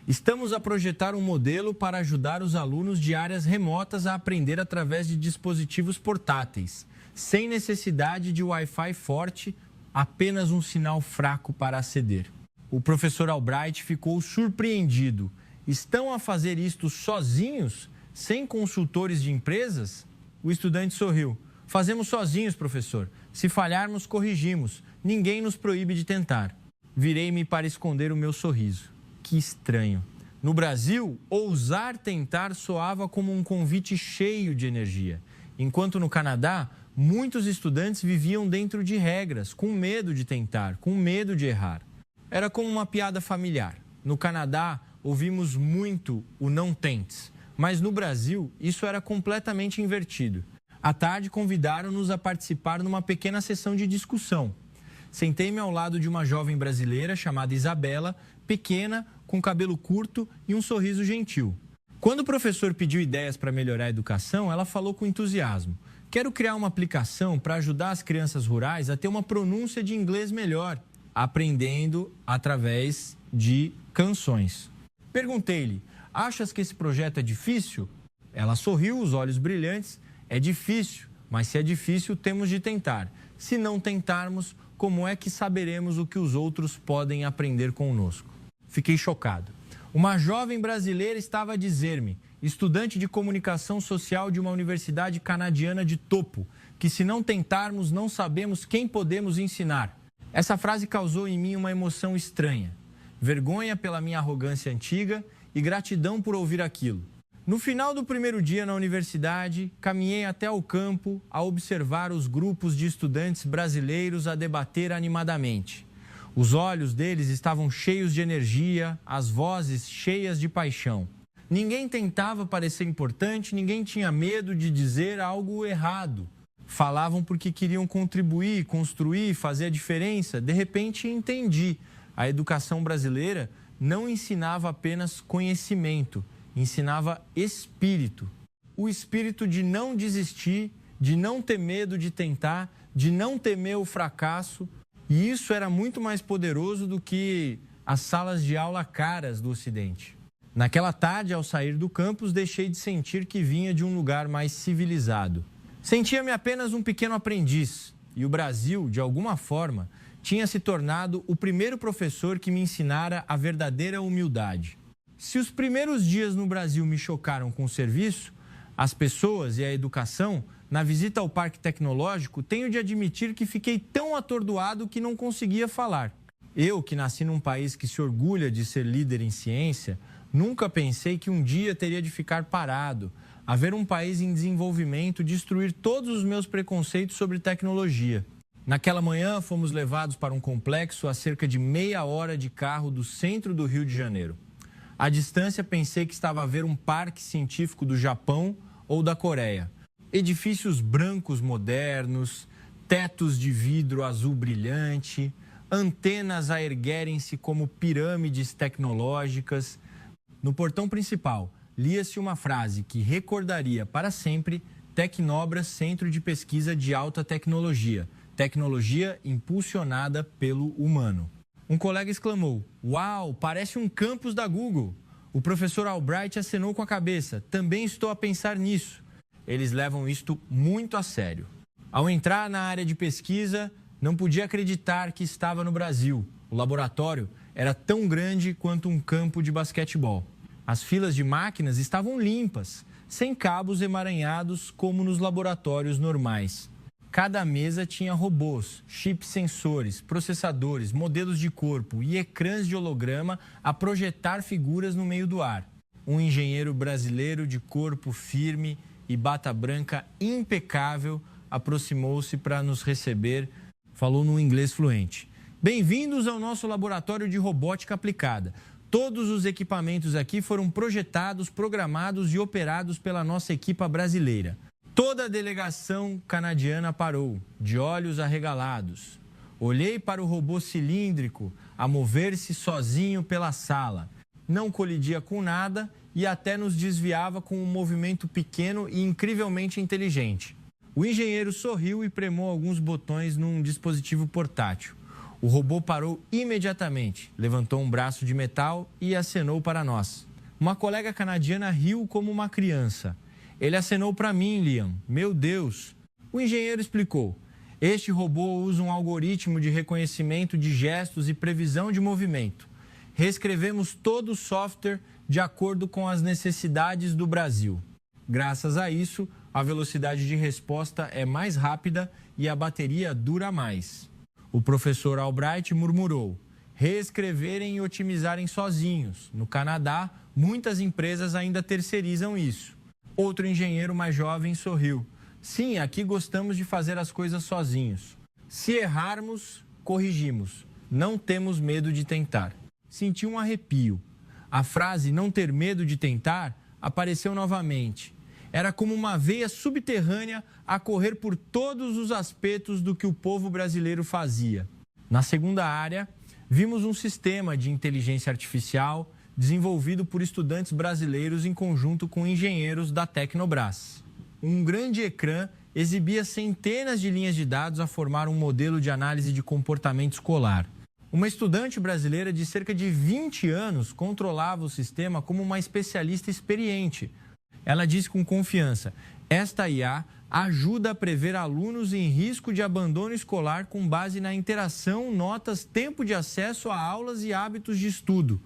"Estamos a projetar um modelo para ajudar os alunos de áreas remotas a aprender através de dispositivos portáteis, sem necessidade de Wi-Fi forte, apenas um sinal fraco para aceder." O professor Albright ficou surpreendido. "Estão a fazer isto sozinhos, sem consultores de empresas?" O estudante sorriu. "Fazemos sozinhos, professor. Se falharmos, corrigimos. Ninguém nos proíbe de tentar." Virei-me para esconder o meu sorriso. Que estranho. No Brasil, ousar tentar soava como um convite cheio de energia. Enquanto no Canadá, muitos estudantes viviam dentro de regras, com medo de tentar, com medo de errar. Era como uma piada familiar. No Canadá, ouvimos muito o "não tentes", mas no Brasil, isso era completamente invertido. À tarde, convidaram-nos a participar numa pequena sessão de discussão. Sentei-me ao lado de uma jovem brasileira chamada Isabela, pequena, com cabelo curto e um sorriso gentil. Quando o professor pediu ideias para melhorar a educação, ela falou com entusiasmo: "Quero criar uma aplicação para ajudar as crianças rurais a ter uma pronúncia de inglês melhor, aprendendo através de canções." Perguntei-lhe: "Achas que esse projeto é difícil?" Ela sorriu, os olhos brilhantes. "É difícil, mas se é difícil, temos de tentar. Se não tentarmos, como é que saberemos o que os outros podem aprender conosco?" Fiquei chocado. Uma jovem brasileira estava a dizer-me, estudante de comunicação social de uma universidade canadiana de topo, que se não tentarmos, não sabemos quem podemos ensinar. Essa frase causou em mim uma emoção estranha. Vergonha pela minha arrogância antiga e gratidão por ouvir aquilo. No final do primeiro dia na universidade, caminhei até ao campo a observar os grupos de estudantes brasileiros a debater animadamente. Os olhos deles estavam cheios de energia, as vozes cheias de paixão. Ninguém tentava parecer importante, ninguém tinha medo de dizer algo errado. Falavam porque queriam contribuir, construir, fazer a diferença. De repente, entendi. A educação brasileira não ensinava apenas conhecimento, ensinava espírito. O espírito de não desistir, de não ter medo de tentar, de não temer o fracasso. E isso era muito mais poderoso do que as salas de aula caras do Ocidente. Naquela tarde, ao sair do campus, deixei de sentir que vinha de um lugar mais civilizado. Sentia-me apenas um pequeno aprendiz. E o Brasil, de alguma forma, tinha se tornado o primeiro professor que me ensinara a verdadeira humildade. Se os primeiros dias no Brasil me chocaram com o serviço, as pessoas e a educação Na visita ao Parque Tecnológico, tenho de admitir que fiquei tão atordoado que não conseguia falar. Eu, que nasci num país que se orgulha de ser líder em ciência, nunca pensei que um dia teria de ficar parado, a ver um país em desenvolvimento destruir todos os meus preconceitos sobre tecnologia. Naquela manhã, fomos levados para um complexo a cerca de meia hora de carro do centro do Rio de Janeiro. À distância, pensei que estava a ver um parque científico do Japão ou da Coreia. Edifícios brancos modernos, tetos de vidro azul brilhante, antenas a erguerem-se como pirâmides tecnológicas. No portão principal, lia-se uma frase que recordaria para sempre: Tecnobras, Centro de Pesquisa de Alta Tecnologia. Tecnologia impulsionada pelo humano. Um colega exclamou: "Uau, parece um campus da Google." O professor Albright acenou com a cabeça: "Também estou a pensar nisso." Eles levam isto muito a sério. Ao entrar na área de pesquisa, não podia acreditar que estava no Brasil. O laboratório era tão grande quanto um campo de basquetebol. As filas de máquinas estavam limpas, sem cabos emaranhados como nos laboratórios normais. Cada mesa tinha robôs, chips sensores, processadores, modelos de corpo e ecrãs de holograma a projetar figuras no meio do ar. Um engenheiro brasileiro de corpo firme e bata branca impecável aproximou-se para nos receber, falou num inglês fluente: "Bem-vindos ao nosso laboratório de robótica aplicada. Todos os equipamentos aqui foram projetados, programados e operados pela nossa equipa brasileira." Toda a delegação canadiana parou, de olhos arregalados. Olhei para o robô cilíndrico a mover-se sozinho pela sala. Não colidia com nada e até nos desviava com um movimento pequeno e incrivelmente inteligente. O engenheiro sorriu e premou alguns botões num dispositivo portátil. O robô parou imediatamente, levantou um braço de metal e acenou para nós. Uma colega canadiana riu como uma criança. "Ele acenou para mim, Liam. Meu Deus." O engenheiro explicou: "Este robô usa um algoritmo de reconhecimento de gestos e previsão de movimento. Reescrevemos todo o software de acordo com as necessidades do Brasil. Graças a isso, a velocidade de resposta é mais rápida e a bateria dura mais." O professor Albright murmurou: "Reescreverem e otimizarem sozinhos. No Canadá, muitas empresas ainda terceirizam isso." Outro engenheiro mais jovem sorriu: "Sim, aqui gostamos de fazer as coisas sozinhos. Se errarmos, corrigimos. Não temos medo de tentar." Senti um arrepio. A frase "não ter medo de tentar" apareceu novamente. Era como uma veia subterrânea a correr por todos os aspectos do que o povo brasileiro fazia. Na segunda área, vimos um sistema de inteligência artificial desenvolvido por estudantes brasileiros em conjunto com engenheiros da Tecnobras. Um grande ecrã exibia centenas de linhas de dados a formar um modelo de análise de comportamento escolar. Uma estudante brasileira de cerca de 20 anos controlava o sistema como uma especialista experiente. Ela disse com confiança: "Esta IA ajuda a prever alunos em risco de abandono escolar com base na interação, notas, tempo de acesso a aulas e hábitos de estudo."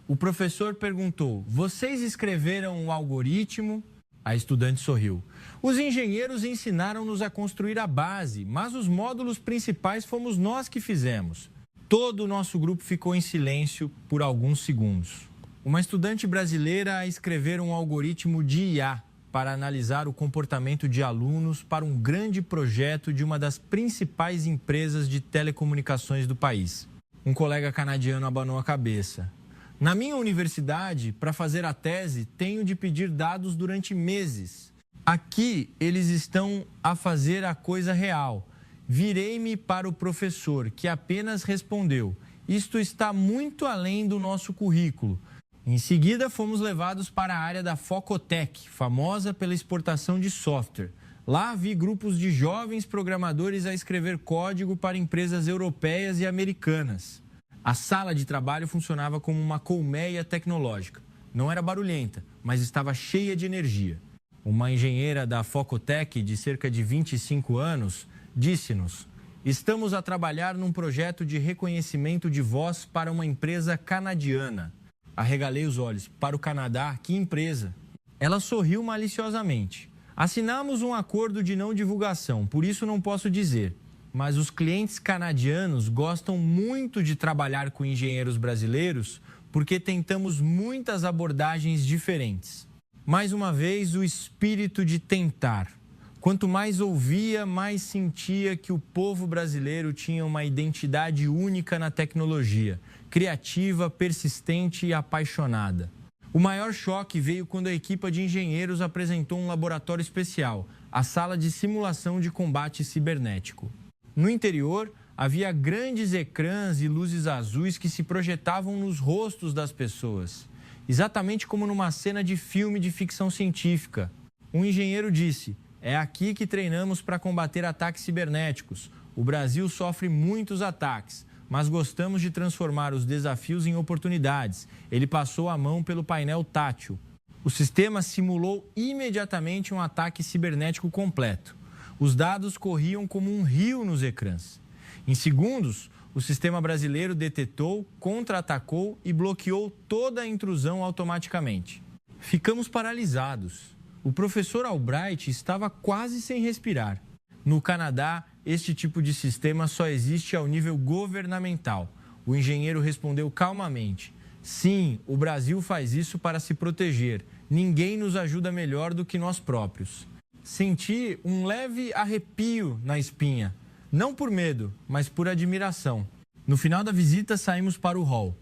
O professor perguntou: "Vocês escreveram o algoritmo?" A estudante sorriu: "Os engenheiros ensinaram-nos a construir a base, mas os módulos principais fomos nós que fizemos." Todo o nosso grupo ficou em silêncio por alguns segundos. Uma estudante brasileira a escrever um algoritmo de IA para analisar o comportamento de alunos para um grande projeto de uma das principais empresas de telecomunicações do país. Um colega canadiano abanou a cabeça: "Na minha universidade, para fazer a tese, tenho de pedir dados durante meses. Aqui, eles estão a fazer a coisa real." Virei-me para o professor, que apenas respondeu: "Isto está muito além do nosso currículo." Em seguida, fomos levados para a área da Focotec, famosa pela exportação de software. Lá vi grupos de jovens programadores a escrever código para empresas europeias e americanas. A sala de trabalho funcionava como uma colmeia tecnológica. Não era barulhenta, mas estava cheia de energia. Uma engenheira da Focotec, de cerca de 25 anos, disse-nos: "Estamos a trabalhar num projeto de reconhecimento de voz para uma empresa canadiana." Arregalei os olhos. "Para o Canadá? Que empresa?" Ela sorriu maliciosamente. Assinamos um acordo de não divulgação, por isso não posso dizer. Mas os clientes canadianos gostam muito de trabalhar com engenheiros brasileiros porque tentamos muitas abordagens diferentes. Mais uma vez, o espírito de tentar. Quanto mais ouvia, mais sentia que o povo brasileiro tinha uma identidade única na tecnologia, criativa, persistente e apaixonada. O maior choque veio quando a equipe de engenheiros apresentou um laboratório especial, a sala de simulação de combate cibernético. No interior, havia grandes ecrãs e luzes azuis que se projetavam nos rostos das pessoas, exatamente como numa cena de filme de ficção científica. Um engenheiro disse: "É aqui que treinamos para combater ataques cibernéticos. O Brasil sofre muitos ataques, mas gostamos de transformar os desafios em oportunidades." Ele passou a mão pelo painel tátil. O sistema simulou imediatamente um ataque cibernético completo. Os dados corriam como um rio nos ecrãs. Em segundos, o sistema brasileiro detetou, contra-atacou e bloqueou toda a intrusão automaticamente. Ficamos paralisados. O professor Albright estava quase sem respirar. No Canadá, este tipo de sistema só existe ao nível governamental. O engenheiro respondeu calmamente: "Sim, o Brasil faz isso para se proteger. Ninguém nos ajuda melhor do que nós próprios." Senti um leve arrepio na espinha. Não por medo, mas por admiração. No final da visita, saímos para o hall.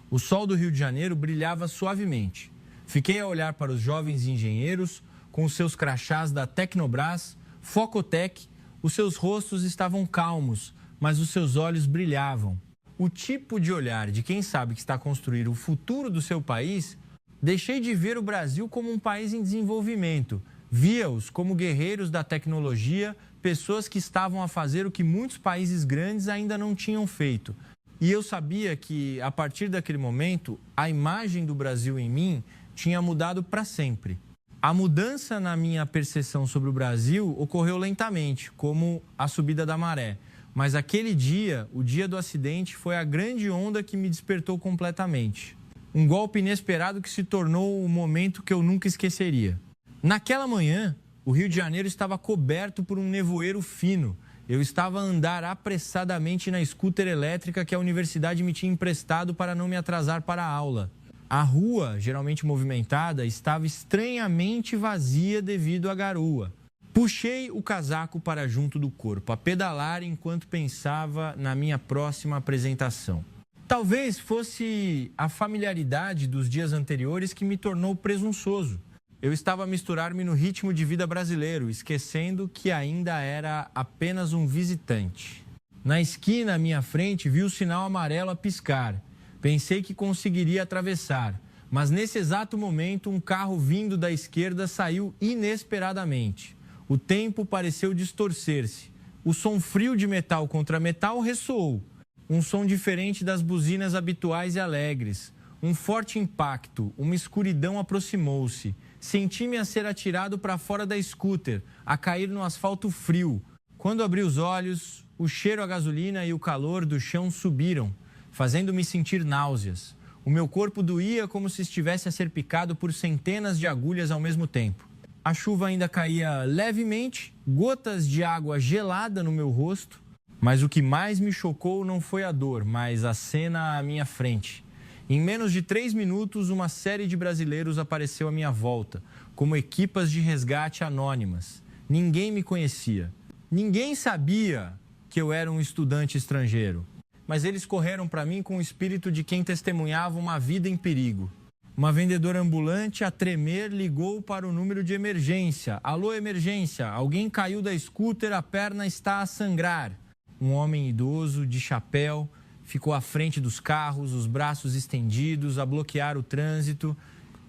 O sol do Rio de Janeiro brilhava suavemente. Fiquei a olhar para os jovens engenheiros com os seus crachás da Tecnobras, Focotec. Os seus rostos estavam calmos, mas os seus olhos brilhavam. O tipo de olhar de quem sabe que está a construir o futuro do seu país. Deixei de ver o Brasil como um país em desenvolvimento. Via-os como guerreiros da tecnologia, pessoas que estavam a fazer o que muitos países grandes ainda não tinham feito. E eu sabia que, a partir daquele momento, a imagem do Brasil em mim tinha mudado para sempre. A mudança na minha percepção sobre o Brasil ocorreu lentamente, como a subida da maré. Mas aquele dia, o dia do acidente, foi a grande onda que me despertou completamente. Um golpe inesperado que se tornou um momento que eu nunca esqueceria. Naquela manhã, o Rio de Janeiro estava coberto por um nevoeiro fino. Eu estava a andar apressadamente na scooter elétrica que a universidade me tinha emprestado para não me atrasar para a aula. A rua, geralmente movimentada, estava estranhamente vazia devido à garoa. Puxei o casaco para junto do corpo, a pedalar enquanto pensava na minha próxima apresentação. Talvez fosse a familiaridade dos dias anteriores que me tornou presunçoso. Eu estava a misturar-me no ritmo de vida brasileiro, esquecendo que ainda era apenas um visitante. Na esquina à minha frente, vi o sinal amarelo a piscar. Pensei que conseguiria atravessar, mas nesse exato momento, um carro vindo da esquerda saiu inesperadamente. O tempo pareceu distorcer-se. O som frio de metal contra metal ressoou. Um som diferente das buzinas habituais e alegres. Um forte impacto, uma escuridão aproximou-se. Senti-me a ser atirado para fora da scooter, a cair no asfalto frio. Quando abri os olhos, o cheiro a gasolina e o calor do chão subiram, fazendo-me sentir náuseas. O meu corpo doía como se estivesse a ser picado por centenas de agulhas ao mesmo tempo. A chuva ainda caía levemente, gotas de água gelada no meu rosto. Mas o que mais me chocou não foi a dor, mas a cena à minha frente. Em menos de 3 minutos, uma série de brasileiros apareceu à minha volta, como equipas de resgate anônimas. Ninguém me conhecia. Ninguém sabia que eu era um estudante estrangeiro. Mas eles correram para mim com o espírito de quem testemunhava uma vida em perigo. Uma vendedora ambulante, a tremer, ligou para o número de emergência. "Alô, emergência, alguém caiu da scooter, a perna está a sangrar." Um homem idoso, de chapéu, ficou à frente dos carros, os braços estendidos, a bloquear o trânsito.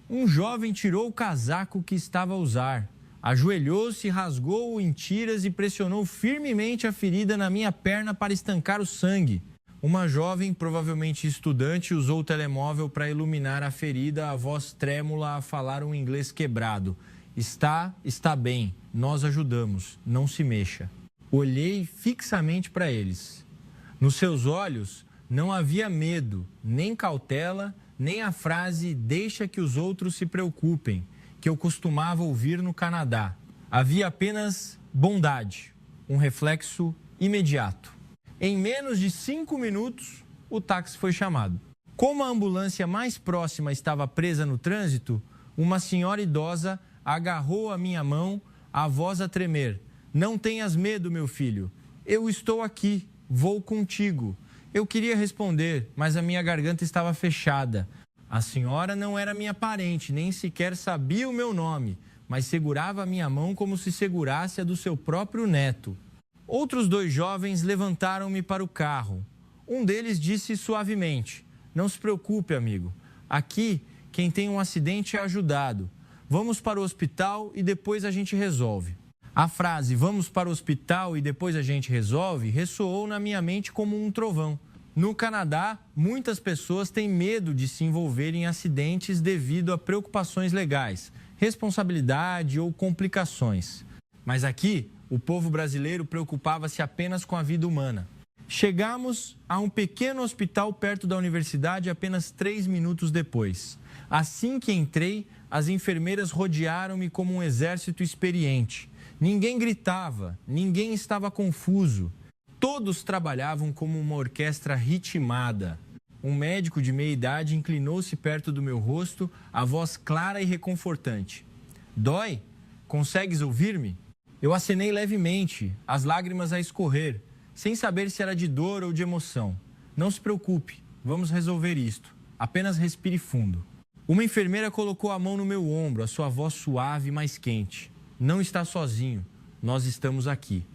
Um jovem tirou o casaco que estava a usar, ajoelhou-se, rasgou-o em tiras e pressionou firmemente a ferida na minha perna para estancar o sangue. Uma jovem, provavelmente estudante, usou o telemóvel para iluminar a ferida, a voz trêmula a falar um inglês quebrado. Está bem, nós ajudamos, não se mexa." Olhei fixamente para eles. Nos seus olhos não havia medo, nem cautela, nem a frase "deixa que os outros se preocupem", que eu costumava ouvir no Canadá. Havia apenas bondade, um reflexo imediato. Em menos de 5 minutos, o táxi foi chamado. Como a ambulância mais próxima estava presa no trânsito, uma senhora idosa agarrou a minha mão, a voz a tremer. Não tenhas medo, meu filho. Eu estou aqui, vou contigo. Eu queria responder, mas a minha garganta estava fechada. A senhora não era minha parente, nem sequer sabia o meu nome, mas segurava a minha mão como se segurasse a do seu próprio neto. Outros 2 jovens levantaram-me para o carro. Um deles disse suavemente: não se preocupe, amigo. Aqui, quem tem um acidente é ajudado. Vamos para o hospital e depois a gente resolve. A frase "vamos para o hospital e depois a gente resolve" ressoou na minha mente como um trovão. No Canadá, muitas pessoas têm medo de se envolver em acidentes devido a preocupações legais, responsabilidade ou complicações. Mas aqui, o povo brasileiro preocupava-se apenas com a vida humana. Chegamos a um pequeno hospital perto da universidade apenas 3 minutos depois. Assim que entrei, as enfermeiras rodearam-me como um exército experiente. Ninguém gritava, ninguém estava confuso. Todos trabalhavam como uma orquestra ritmada. Um médico de meia-idade inclinou-se perto do meu rosto, a voz clara e reconfortante. Dói? Consegues ouvir-me? Eu acenei levemente, as lágrimas a escorrer, sem saber se era de dor ou de emoção. Não se preocupe, vamos resolver isto. Apenas respire fundo. Uma enfermeira colocou a mão no meu ombro, a sua voz suave, mas quente. Não está sozinho, nós estamos aqui.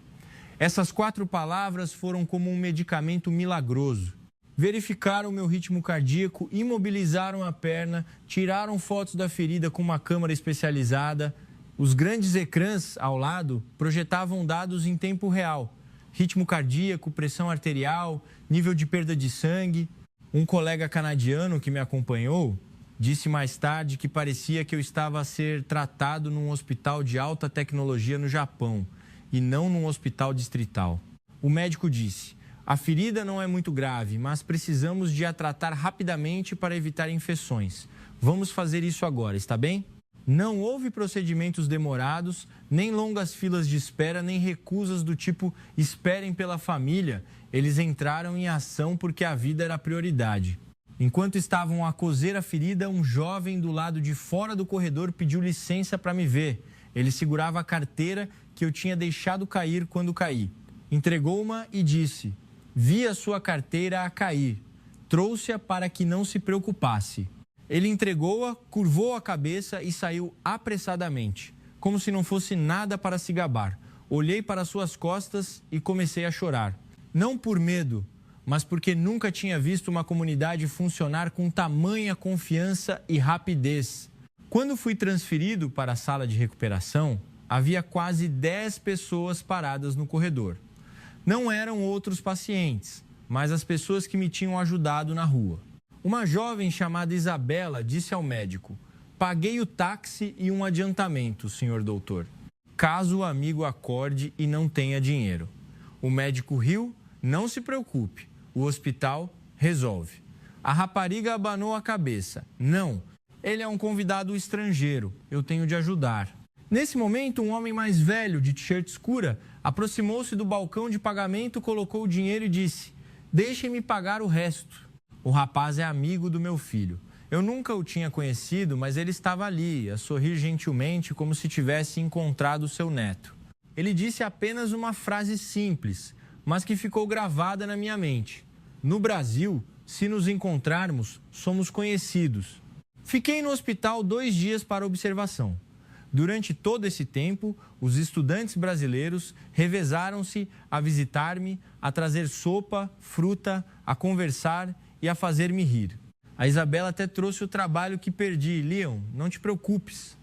Essas 4 palavras foram como um medicamento milagroso. Verificaram meu ritmo cardíaco, imobilizaram a perna, tiraram fotos da ferida com uma câmera especializada. Os grandes ecrãs ao lado projetavam dados em tempo real. Ritmo cardíaco, pressão arterial, nível de perda de sangue. Um colega canadiano que me acompanhou disse mais tarde que parecia que eu estava a ser tratado num hospital de alta tecnologia no Japão e não num hospital distrital. O médico disse: a ferida não é muito grave, mas precisamos de a tratar rapidamente para evitar infecções. Vamos fazer isso agora, está bem? Não houve procedimentos demorados, nem longas filas de espera, nem recusas do tipo esperem pela família. Eles entraram em ação porque a vida era a prioridade. Enquanto estavam a coser a ferida, um jovem do lado de fora do corredor pediu licença para me ver. Ele segurava a carteira que eu tinha deixado cair quando caí. Entregou-ma e disse: vi a sua carteira a cair. Trouxe-a para que não se preocupasse. Ele entregou-a, curvou a cabeça e saiu apressadamente, como se não fosse nada para se gabar. Olhei para suas costas e comecei a chorar. Não por medo, mas porque nunca tinha visto uma comunidade funcionar com tamanha confiança e rapidez. Quando fui transferido para a sala de recuperação, havia quase 10 pessoas paradas no corredor. Não eram outros pacientes, mas as pessoas que me tinham ajudado na rua. Uma jovem chamada Isabela disse ao médico: paguei o táxi e um adiantamento, senhor doutor, caso o amigo acorde e não tenha dinheiro. O médico riu: não se preocupe, o hospital resolve. A rapariga abanou a cabeça: não, ele é um convidado estrangeiro, eu tenho de ajudar. Nesse momento, um homem mais velho, de t-shirt escura, aproximou-se do balcão de pagamento, colocou o dinheiro e disse: deixem-me pagar o resto. O rapaz é amigo do meu filho. Eu nunca o tinha conhecido, mas ele estava ali, a sorrir gentilmente, como se tivesse encontrado seu neto. Ele disse apenas uma frase simples, mas que ficou gravada na minha mente: no Brasil, se nos encontrarmos, somos conhecidos. Fiquei no hospital 2 dias para observação. Durante todo esse tempo, os estudantes brasileiros revezaram-se a visitar-me, a trazer sopa, fruta, a conversar e a fazer-me rir. A Isabela até trouxe o trabalho que perdi. Leon, não te preocupes.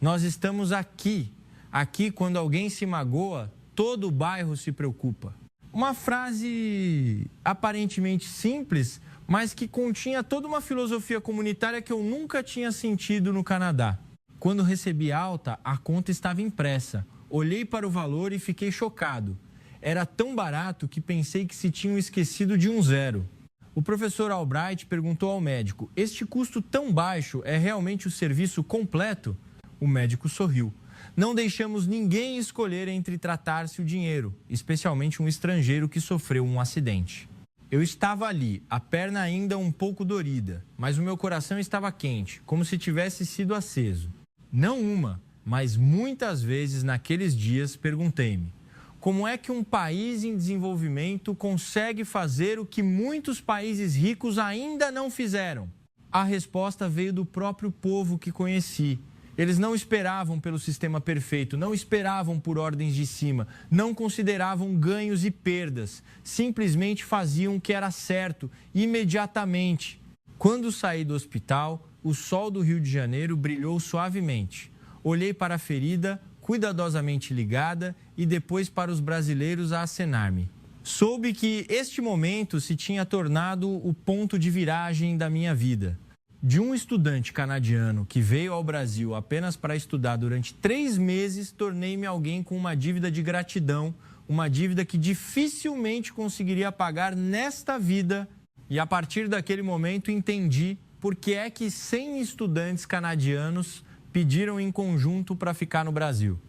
Nós estamos aqui. Aqui, quando alguém se magoa, todo o bairro se preocupa. Uma frase aparentemente simples, mas que continha toda uma filosofia comunitária que eu nunca tinha sentido no Canadá. Quando recebi alta, a conta estava impressa. Olhei para o valor e fiquei chocado. Era tão barato que pensei que se tinham esquecido de um 0. O professor Albright perguntou ao médico: este custo tão baixo é realmente o serviço completo? O médico sorriu. Não deixamos ninguém escolher entre tratar-se o dinheiro, especialmente um estrangeiro que sofreu um acidente. Eu estava ali, a perna ainda um pouco dorida, mas o meu coração estava quente, como se tivesse sido aceso. Não uma, mas muitas vezes naqueles dias perguntei-me: como é que um país em desenvolvimento consegue fazer o que muitos países ricos ainda não fizeram? A resposta veio do próprio povo que conheci. Eles não esperavam pelo sistema perfeito, não esperavam por ordens de cima, não consideravam ganhos e perdas, simplesmente faziam o que era certo, imediatamente. Quando saí do hospital, o sol do Rio de Janeiro brilhou suavemente. Olhei para a ferida, cuidadosamente ligada, e depois para os brasileiros a acenar-me. Soube que este momento se tinha tornado o ponto de viragem da minha vida. De um estudante canadiano que veio ao Brasil apenas para estudar durante 3 meses, tornei-me alguém com uma dívida de gratidão, uma dívida que dificilmente conseguiria pagar nesta vida. E a partir daquele momento entendi por que é que 100 estudantes canadianos pediram em conjunto para ficar no Brasil.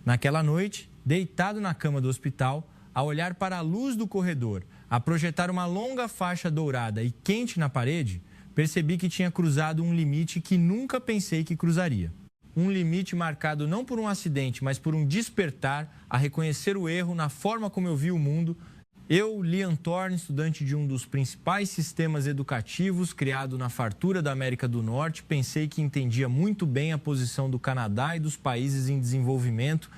Naquela noite, deitado na cama do hospital, a olhar para a luz do corredor, a projetar uma longa faixa dourada e quente na parede, percebi que tinha cruzado um limite que nunca pensei que cruzaria. Um limite marcado não por um acidente, mas por um despertar a reconhecer o erro na forma como eu vi o mundo. Eu, Liam Thorne, estudante de um dos principais sistemas educativos criado na fartura da América do Norte, pensei que entendia muito bem a posição do Canadá e dos países em desenvolvimento.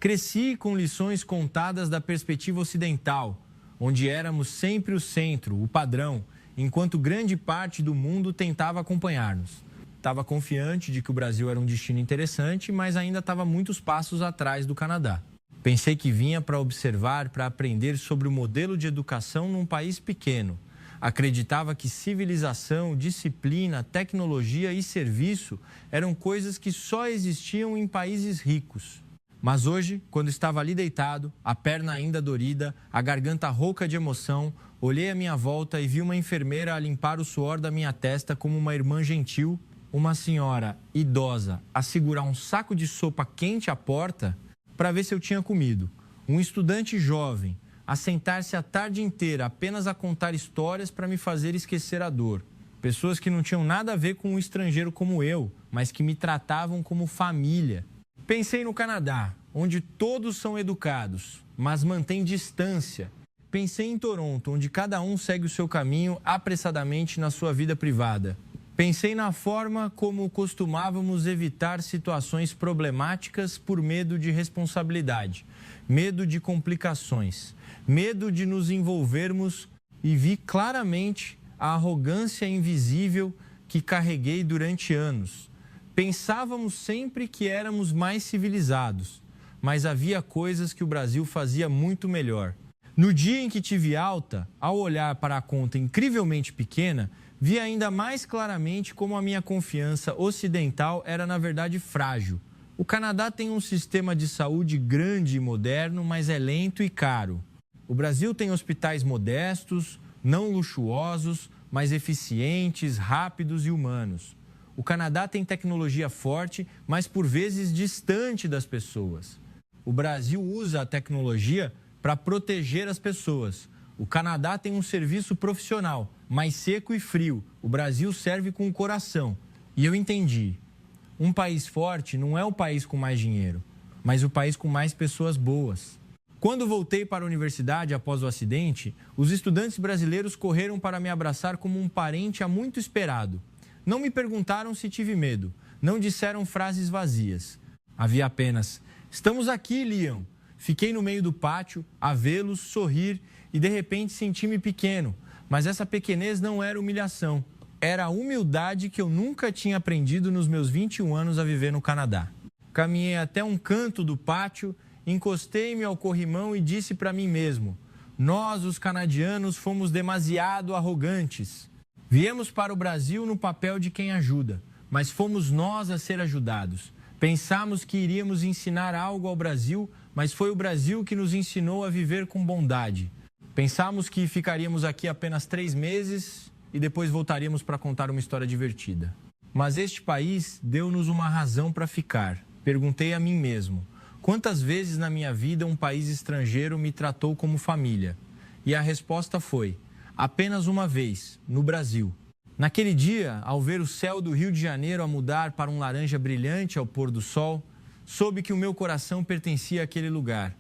Cresci com lições contadas da perspectiva ocidental, onde éramos sempre o centro, o padrão, enquanto grande parte do mundo tentava acompanhar-nos. Estava confiante de que o Brasil era um destino interessante, mas ainda estava muitos passos atrás do Canadá. Pensei que vinha para observar, para aprender sobre o modelo de educação num país pequeno. Acreditava que civilização, disciplina, tecnologia e serviço eram coisas que só existiam em países ricos. Mas hoje, quando estava ali deitado, a perna ainda dorida, a garganta rouca de emoção, olhei à minha volta e vi uma enfermeira a limpar o suor da minha testa como uma irmã gentil, uma senhora idosa a segurar um saco de sopa quente à porta para ver se eu tinha comido, um estudante jovem a sentar-se a tarde inteira apenas a contar histórias para me fazer esquecer a dor, pessoas que não tinham nada a ver com um estrangeiro como eu, mas que me tratavam como família. Pensei no Canadá, onde todos são educados, mas mantêm distância. Pensei em Toronto, onde cada um segue o seu caminho apressadamente na sua vida privada. Pensei na forma como costumávamos evitar situações problemáticas por medo de responsabilidade, medo de complicações, medo de nos envolvermos, e vi claramente a arrogância invisível que carreguei durante anos. Pensávamos sempre que éramos mais civilizados, mas havia coisas que o Brasil fazia muito melhor. No dia em que tive alta, ao olhar para a conta incrivelmente pequena, vi ainda mais claramente como a minha confiança ocidental era, na verdade, frágil. O Canadá tem um sistema de saúde grande e moderno, mas é lento e caro. O Brasil tem hospitais modestos, não luxuosos, mas eficientes, rápidos e humanos. O Canadá tem tecnologia forte, mas por vezes distante das pessoas. O Brasil usa a tecnologia para proteger as pessoas. O Canadá tem um serviço profissional, mais seco e frio. O Brasil serve com o coração. E eu entendi. Um país forte não é o país com mais dinheiro, mas o país com mais pessoas boas. Quando voltei para a universidade após o acidente, os estudantes brasileiros correram para me abraçar como um parente há muito esperado. Não me perguntaram se tive medo, não disseram frases vazias. Havia apenas: "Estamos aqui, Liam." Fiquei no meio do pátio, a vê-los, sorrir e de repente senti-me pequeno. Mas essa pequenez não era humilhação. Era a humildade que eu nunca tinha aprendido nos meus 21 anos a viver no Canadá. Caminhei até um canto do pátio, encostei-me ao corrimão e disse para mim mesmo: "Nós, os canadianos, fomos demasiado arrogantes. Viemos para o Brasil no papel de quem ajuda, mas fomos nós a ser ajudados. Pensamos que iríamos ensinar algo ao Brasil, mas foi o Brasil que nos ensinou a viver com bondade. Pensamos que ficaríamos aqui apenas 3 meses e depois voltaríamos para contar uma história divertida. Mas este país deu-nos uma razão para ficar. Perguntei a mim mesmo: quantas vezes na minha vida um país estrangeiro me tratou como família? E a resposta foi: apenas uma vez, no Brasil. Naquele dia, ao ver o céu do Rio de Janeiro a mudar para um laranja brilhante ao pôr do sol, soube que o meu coração pertencia àquele lugar.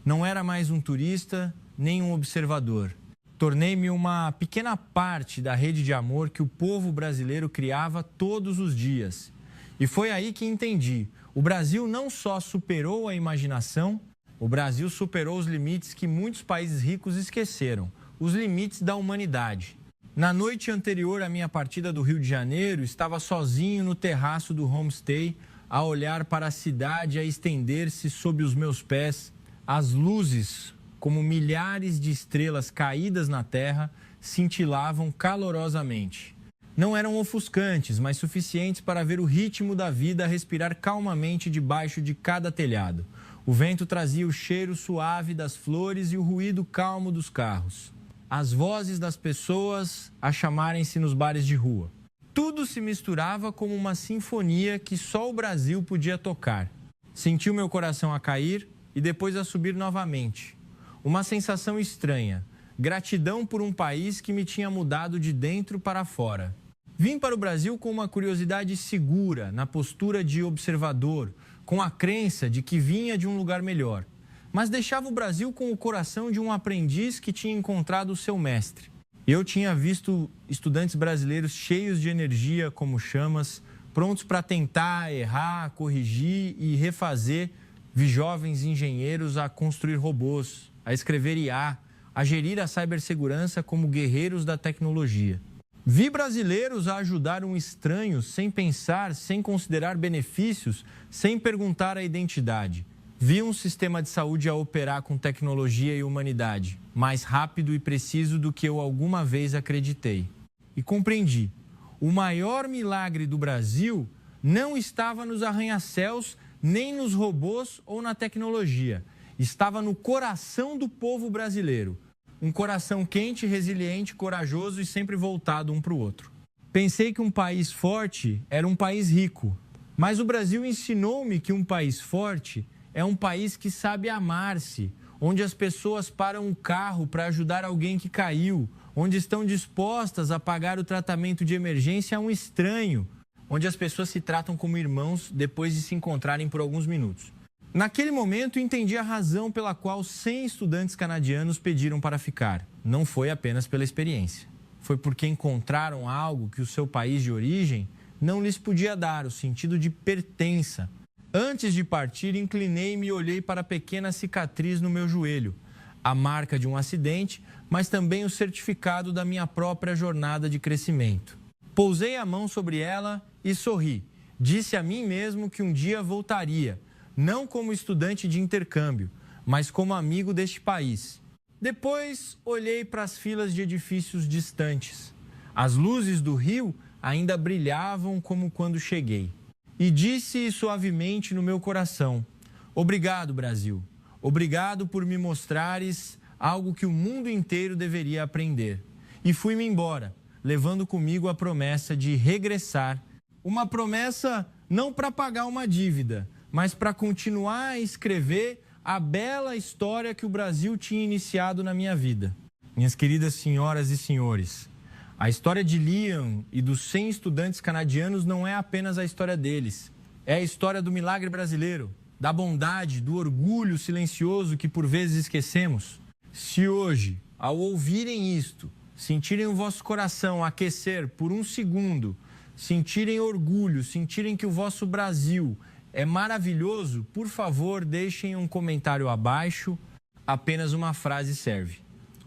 Não era mais um turista, nem um observador. Tornei-me uma pequena parte da rede de amor que o povo brasileiro criava todos os dias. E foi aí que entendi: o Brasil não só superou a imaginação, o Brasil superou os limites que muitos países ricos esqueceram, os limites da humanidade. Na noite anterior à minha partida do Rio de Janeiro, estava sozinho no terraço do homestay, a olhar para a cidade a estender-se sob os meus pés. As luzes, como milhares de estrelas caídas na terra, cintilavam calorosamente. Não eram ofuscantes, mas suficientes para ver o ritmo da vida respirar calmamente debaixo de cada telhado. O vento trazia o cheiro suave das flores e o ruído calmo dos carros. As vozes das pessoas a chamarem-se nos bares de rua. Tudo se misturava como uma sinfonia que só o Brasil podia tocar. Senti o meu coração a cair e depois a subir novamente. Uma sensação estranha, gratidão por um país que me tinha mudado de dentro para fora. Vim para o Brasil com uma curiosidade segura, na postura de observador, com a crença de que vinha de um lugar melhor. Mas deixava o Brasil com o coração de um aprendiz que tinha encontrado o seu mestre. Eu tinha visto estudantes brasileiros cheios de energia como chamas, prontos para tentar, errar, corrigir e refazer. Vi jovens engenheiros a construir robôs, a escrever IA, a gerir a cibersegurança como guerreiros da tecnologia. Vi brasileiros a ajudar um estranho sem pensar, sem considerar benefícios, sem perguntar a identidade. Vi um sistema de saúde a operar com tecnologia e humanidade, mais rápido e preciso do que eu alguma vez acreditei. E compreendi: o maior milagre do Brasil não estava nos arranha-céus, nem nos robôs ou na tecnologia. Estava no coração do povo brasileiro. Um coração quente, resiliente, corajoso e sempre voltado um para o outro. Pensei que um país forte era um país rico, mas o Brasil ensinou-me que um país forte é um país que sabe amar-se, onde as pessoas param o carro para ajudar alguém que caiu, onde estão dispostas a pagar o tratamento de emergência a um estranho, onde as pessoas se tratam como irmãos depois de se encontrarem por alguns minutos. Naquele momento, entendi a razão pela qual 100 estudantes canadianos pediram para ficar. Não foi apenas pela experiência. Foi porque encontraram algo que o seu país de origem não lhes podia dar, o sentido de pertença. Antes de partir, inclinei-me e olhei para a pequena cicatriz no meu joelho, a marca de um acidente, mas também o certificado da minha própria jornada de crescimento. Pousei a mão sobre ela e sorri. Disse a mim mesmo que um dia voltaria, não como estudante de intercâmbio, mas como amigo deste país. Depois, olhei para as filas de edifícios distantes. As luzes do Rio ainda brilhavam como quando cheguei. E disse suavemente no meu coração: obrigado, Brasil. Obrigado por me mostrares algo que o mundo inteiro deveria aprender. E fui-me embora, levando comigo a promessa de regressar. Uma promessa não para pagar uma dívida, mas para continuar a escrever a bela história que o Brasil tinha iniciado na minha vida. Minhas queridas senhoras e senhores, a história de Liam e dos 100 estudantes canadianos não é apenas a história deles. É a história do milagre brasileiro, da bondade, do orgulho silencioso que por vezes esquecemos. Se hoje, ao ouvirem isto, sentirem o vosso coração aquecer por um segundo, sentirem orgulho, sentirem que o vosso Brasil é maravilhoso, por favor, deixem um comentário abaixo. Apenas uma frase serve: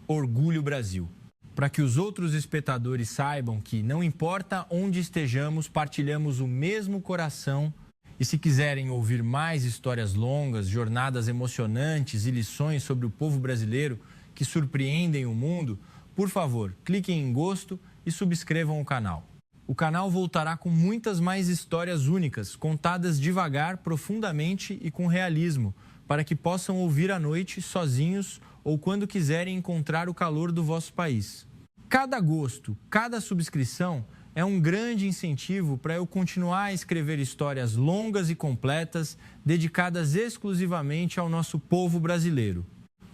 Orgulho Brasil. Para que os outros espectadores saibam que, não importa onde estejamos, partilhamos o mesmo coração. E se quiserem ouvir mais histórias longas, jornadas emocionantes e lições sobre o povo brasileiro que surpreendem o mundo, por favor, cliquem em gosto e subscrevam o canal. O canal voltará com muitas mais histórias únicas, contadas devagar, profundamente e com realismo, para que possam ouvir à noite, sozinhos ou quando quiserem encontrar o calor do vosso país. Cada gosto, cada subscrição é um grande incentivo para eu continuar a escrever histórias longas e completas, dedicadas exclusivamente ao nosso povo brasileiro.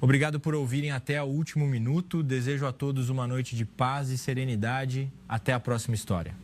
Obrigado por ouvirem até o último minuto. Desejo a todos uma noite de paz e serenidade. Até a próxima história.